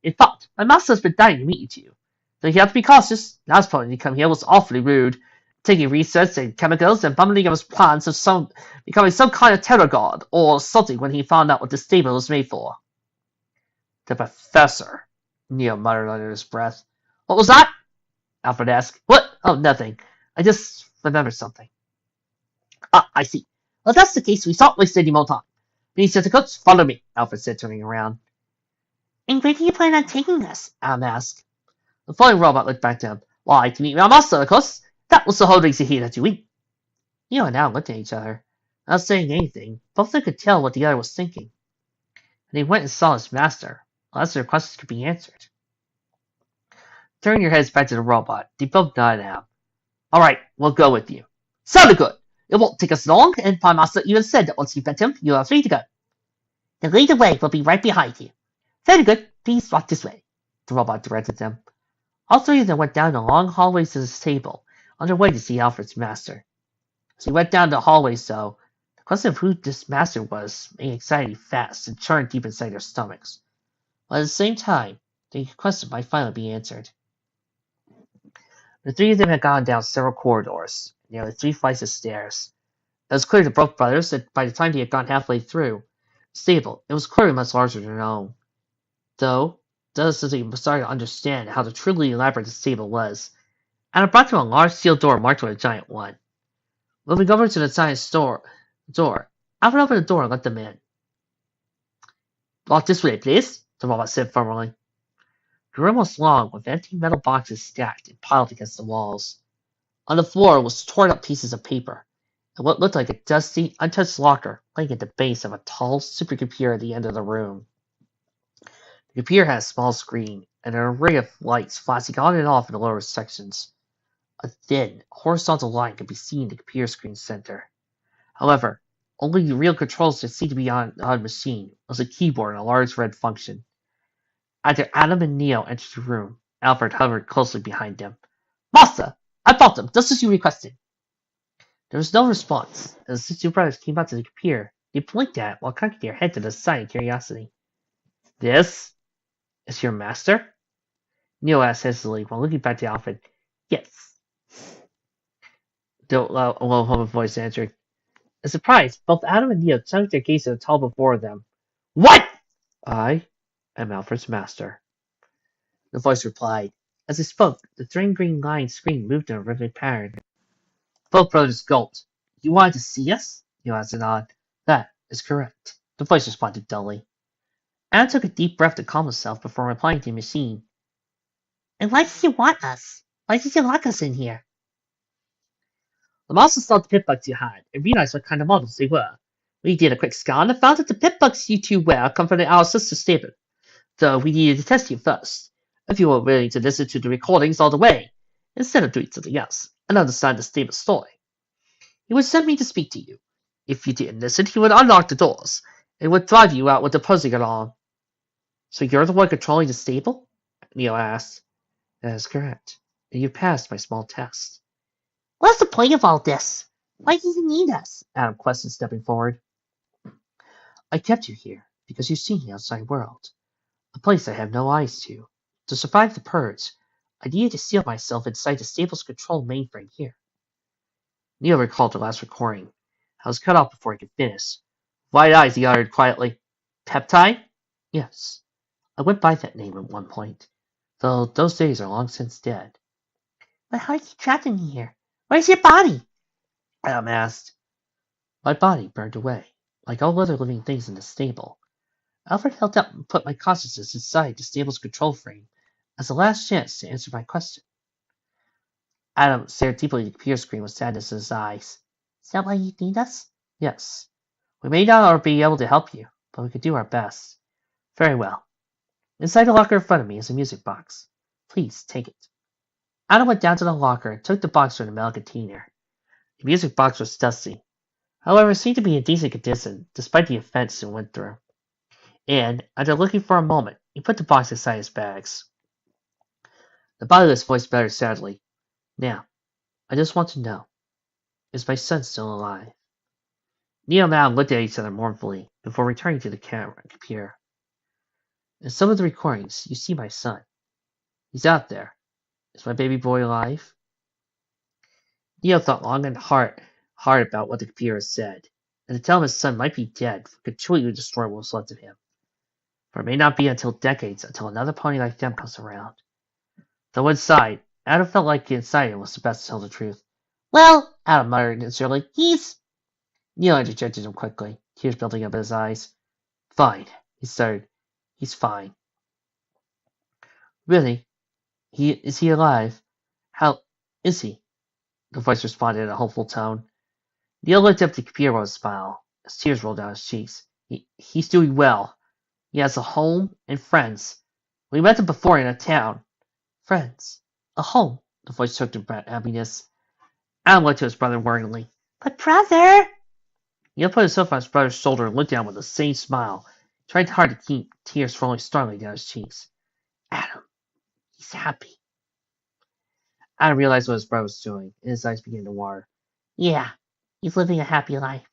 In fact, my master has been dying to meet you two. So you have to be cautious. Last pony to come here was awfully rude, taking research and chemicals and bumbling of his plans of becoming some kind of terror god, or something when he found out what the stable was made for. The professor, Neo muttered under his breath. What was that? Alfred asked. What? Oh, nothing. I just remembered something. Ah, I see. Well, if that's the case, we shan't waste any more time. Please, Coats, follow me, Alfred said, turning around. And where do you plan on taking us? Adam asked. The flying robot looked back to him. Why, to meet my master, of course. That was the whole reason he had to eat. Neo and Adam looked at each other. Not saying anything, both of them could tell what the other was thinking. And they went and saw his master, unless their questions could be answered. Turning your heads back to the robot, they both nodded at him. All right, we'll go with you. Sounded good. It won't take us long, and my master even said that once you met him, you are free to go. The lead the way will be right behind you. Very good. Please walk this way, the robot directed them. All three of them went down the long hallways to the stable, on their way to see Alfred's master. As they went down the hallways, though, the question of who this master was made anxiety fast and churned deep inside their stomachs. But at the same time, the question might finally be answered. The three of them had gone down several corridors, nearly 3 flights of stairs. It was clear to both brothers that by the time they had gone halfway through the stable, it was clearly much larger than their own. Though, just as they started to understand how truly elaborate the stable was, Adam brought them a large steel door marked with a giant one. Moving over to the giant door, Alfred opened the door and let them in. Walk this way, please, the robot said firmly. The room was long, with empty metal boxes stacked and piled against the walls. On the floor was torn up pieces of paper, and what looked like a dusty, untouched locker laying at the base of a tall supercomputer at the end of the room. The computer had a small screen, and an array of lights flashing on and off in the lower sections. A thin, horizontal line could be seen in the computer screen's center. However, only the real controls that seemed to be on the machine was a keyboard and a large red function. After Adam and Neo entered the room, Alfred hovered closely behind them. Master! I bought them, just as you requested. There was no response, and as the two brothers came out to the computer, they blinked at it while cocking their head to the side in curiosity. This is your master? Neo asked hastily while looking back to Alfred. Yes. The low humming voice answered. In surprise, both Adam and Neo turned their gaze to the tall before them. What? I am Alfred's master. The voice replied. As it spoke, the thin green line screen moved in a rhythmic pattern. Both brothers gulped. You wanted to see us? Neo asked a nod. That is correct. The voice responded dully. Adam took a deep breath to calm himself before replying to the machine. And why did you want us? Why did you lock us in here? The master saw the pit-bugs you had and realized what kind of models they were. We did a quick scan and found that the pit-bugs you two wear come from our sister stable, though we needed to test you first, if you were willing to listen to the recordings all the way, instead of doing something else. and understand the stable story. He would send me to speak to you. If you didn't listen, he would unlock the doors and would drive you out with the posing along. So you're the one controlling the stable? Neil asked. That is correct. And you passed my small test. What's the point of all this? Why does he need us? Adam questioned, stepping forward. I kept you here because you've seen the outside world, a place I have no eyes to. To survive the purge, I needed to seal myself inside the stable's control mainframe here. Neil recalled the last recording. I was cut off before he could finish. Wide eyes, he uttered quietly. Peptide? Yes. I went by that name at one point, though those days are long since dead. But how did he trapped in here? Where's your body? Adam asked. My body burned away, like all other living things in the stable. Alfred held up and put my consciousness inside the stable's control frame as a last chance to answer my question. Adam stared deeply at the computer screen with sadness in his eyes. Is that why you need us? Yes. We may not be able to help you, but we could do our best. Very well. Inside the locker in front of me is a music box. Please take it. Adam went down to the locker and took the box from the metal container. The music box was dusty. However, it seemed to be in decent condition, despite the offense it went through. And, after looking for a moment, he put the box inside his bags. The bodiless voice muttered sadly. Now, I just want to know, is my son still alive? Neil and Adam looked at each other mournfully before returning to the computer. In some of the recordings, you see my son. He's out there. Is my baby boy alive? Neil thought long and hard about what the computer had said, and to tell him his son might be dead would completely destroy what was left of him. For it may not be until decades until another pony like them comes around. Though inside, Adam felt like inside him was the best to tell the truth. Well, Adam muttered sincerely. he's... Neil interjected him quickly, tears building up in his eyes. Fine, he stuttered. He's fine. Really? Is he alive? How is he? The voice responded in a hopeful tone. Neil looked up at the computer with a smile. As tears rolled down his cheeks. He's doing well. He has a home and friends. We met him before in a town. Friends. A home. The voice choked in happiness. Adam looked to his brother worryingly. But brother... Neil put himself on his brother's shoulder and looked down with a sane smile, trying hard to keep tears rolling strongly down his cheeks. Adam. He's happy. Adam realized what his brother was doing, and his eyes began to water. Yeah, he's living a happy life.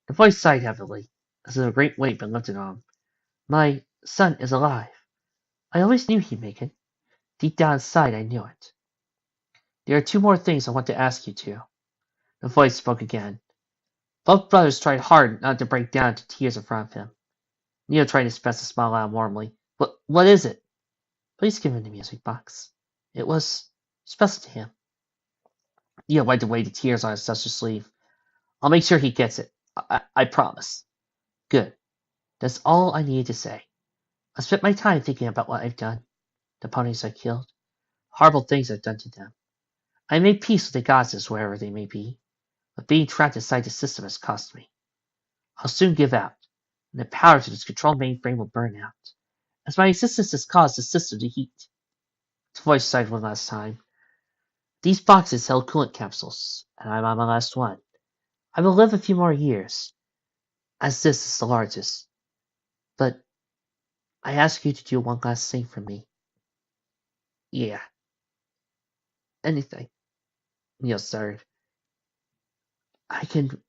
The voice sighed heavily, as if a great weight had been lifted on him. My son is alive. I always knew he'd make it. Deep down inside, I knew it. There are two more things I want to ask you two. The voice spoke again. Both brothers tried hard not to break down into tears in front of him. Neil tried his best to smile at him warmly. What is it? Please give him the music box. It was special to him. Neil wiped away the tears on his sister's sleeve. I'll make sure he gets it. I promise. Good. That's all I needed to say. I spent my time thinking about what I've done. The ponies I killed. Horrible things I've done to them. I made peace with the goddesses wherever they may be. But being trapped inside the system has cost me. I'll soon give out, and the power to this control mainframe will burn out, as my existence has caused the system to heat. The voice sighed one last time. These boxes held coolant capsules, and I'm on my last one. I will live a few more years, as this is the largest. But I ask you to do one last thing for me. Yeah. Anything. Neil stuttered. I can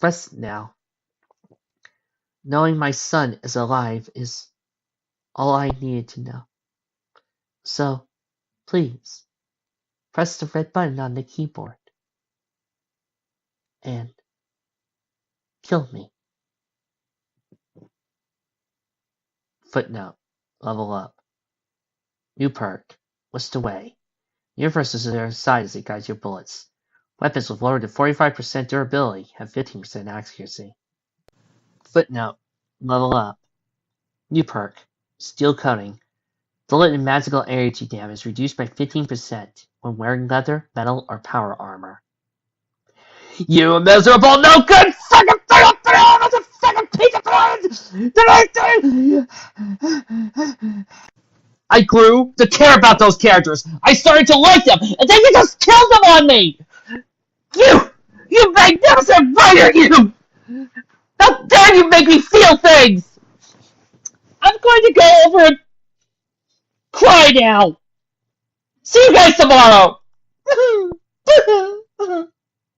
rest now. Knowing my son is alive is all I needed to know. So, please, press the red button on the keyboard. And kill me. Footnote. Level up. New perk. Whisked away. Your versus their side as it guides your bullets. Weapons with lower than 45% durability have 15% accuracy. Footnote. Level up. New perk. Steel coating. Bullet and magical energy damage reduced by 15% when wearing leather, metal, or power armor. You miserable, no good fucking fucking piece of blood! I grew to care about those characters. I started to like them, and then you just killed them on me! You magnificent writer, you! How dare you make me feel things! I'm going to go over and cry now! See you guys tomorrow!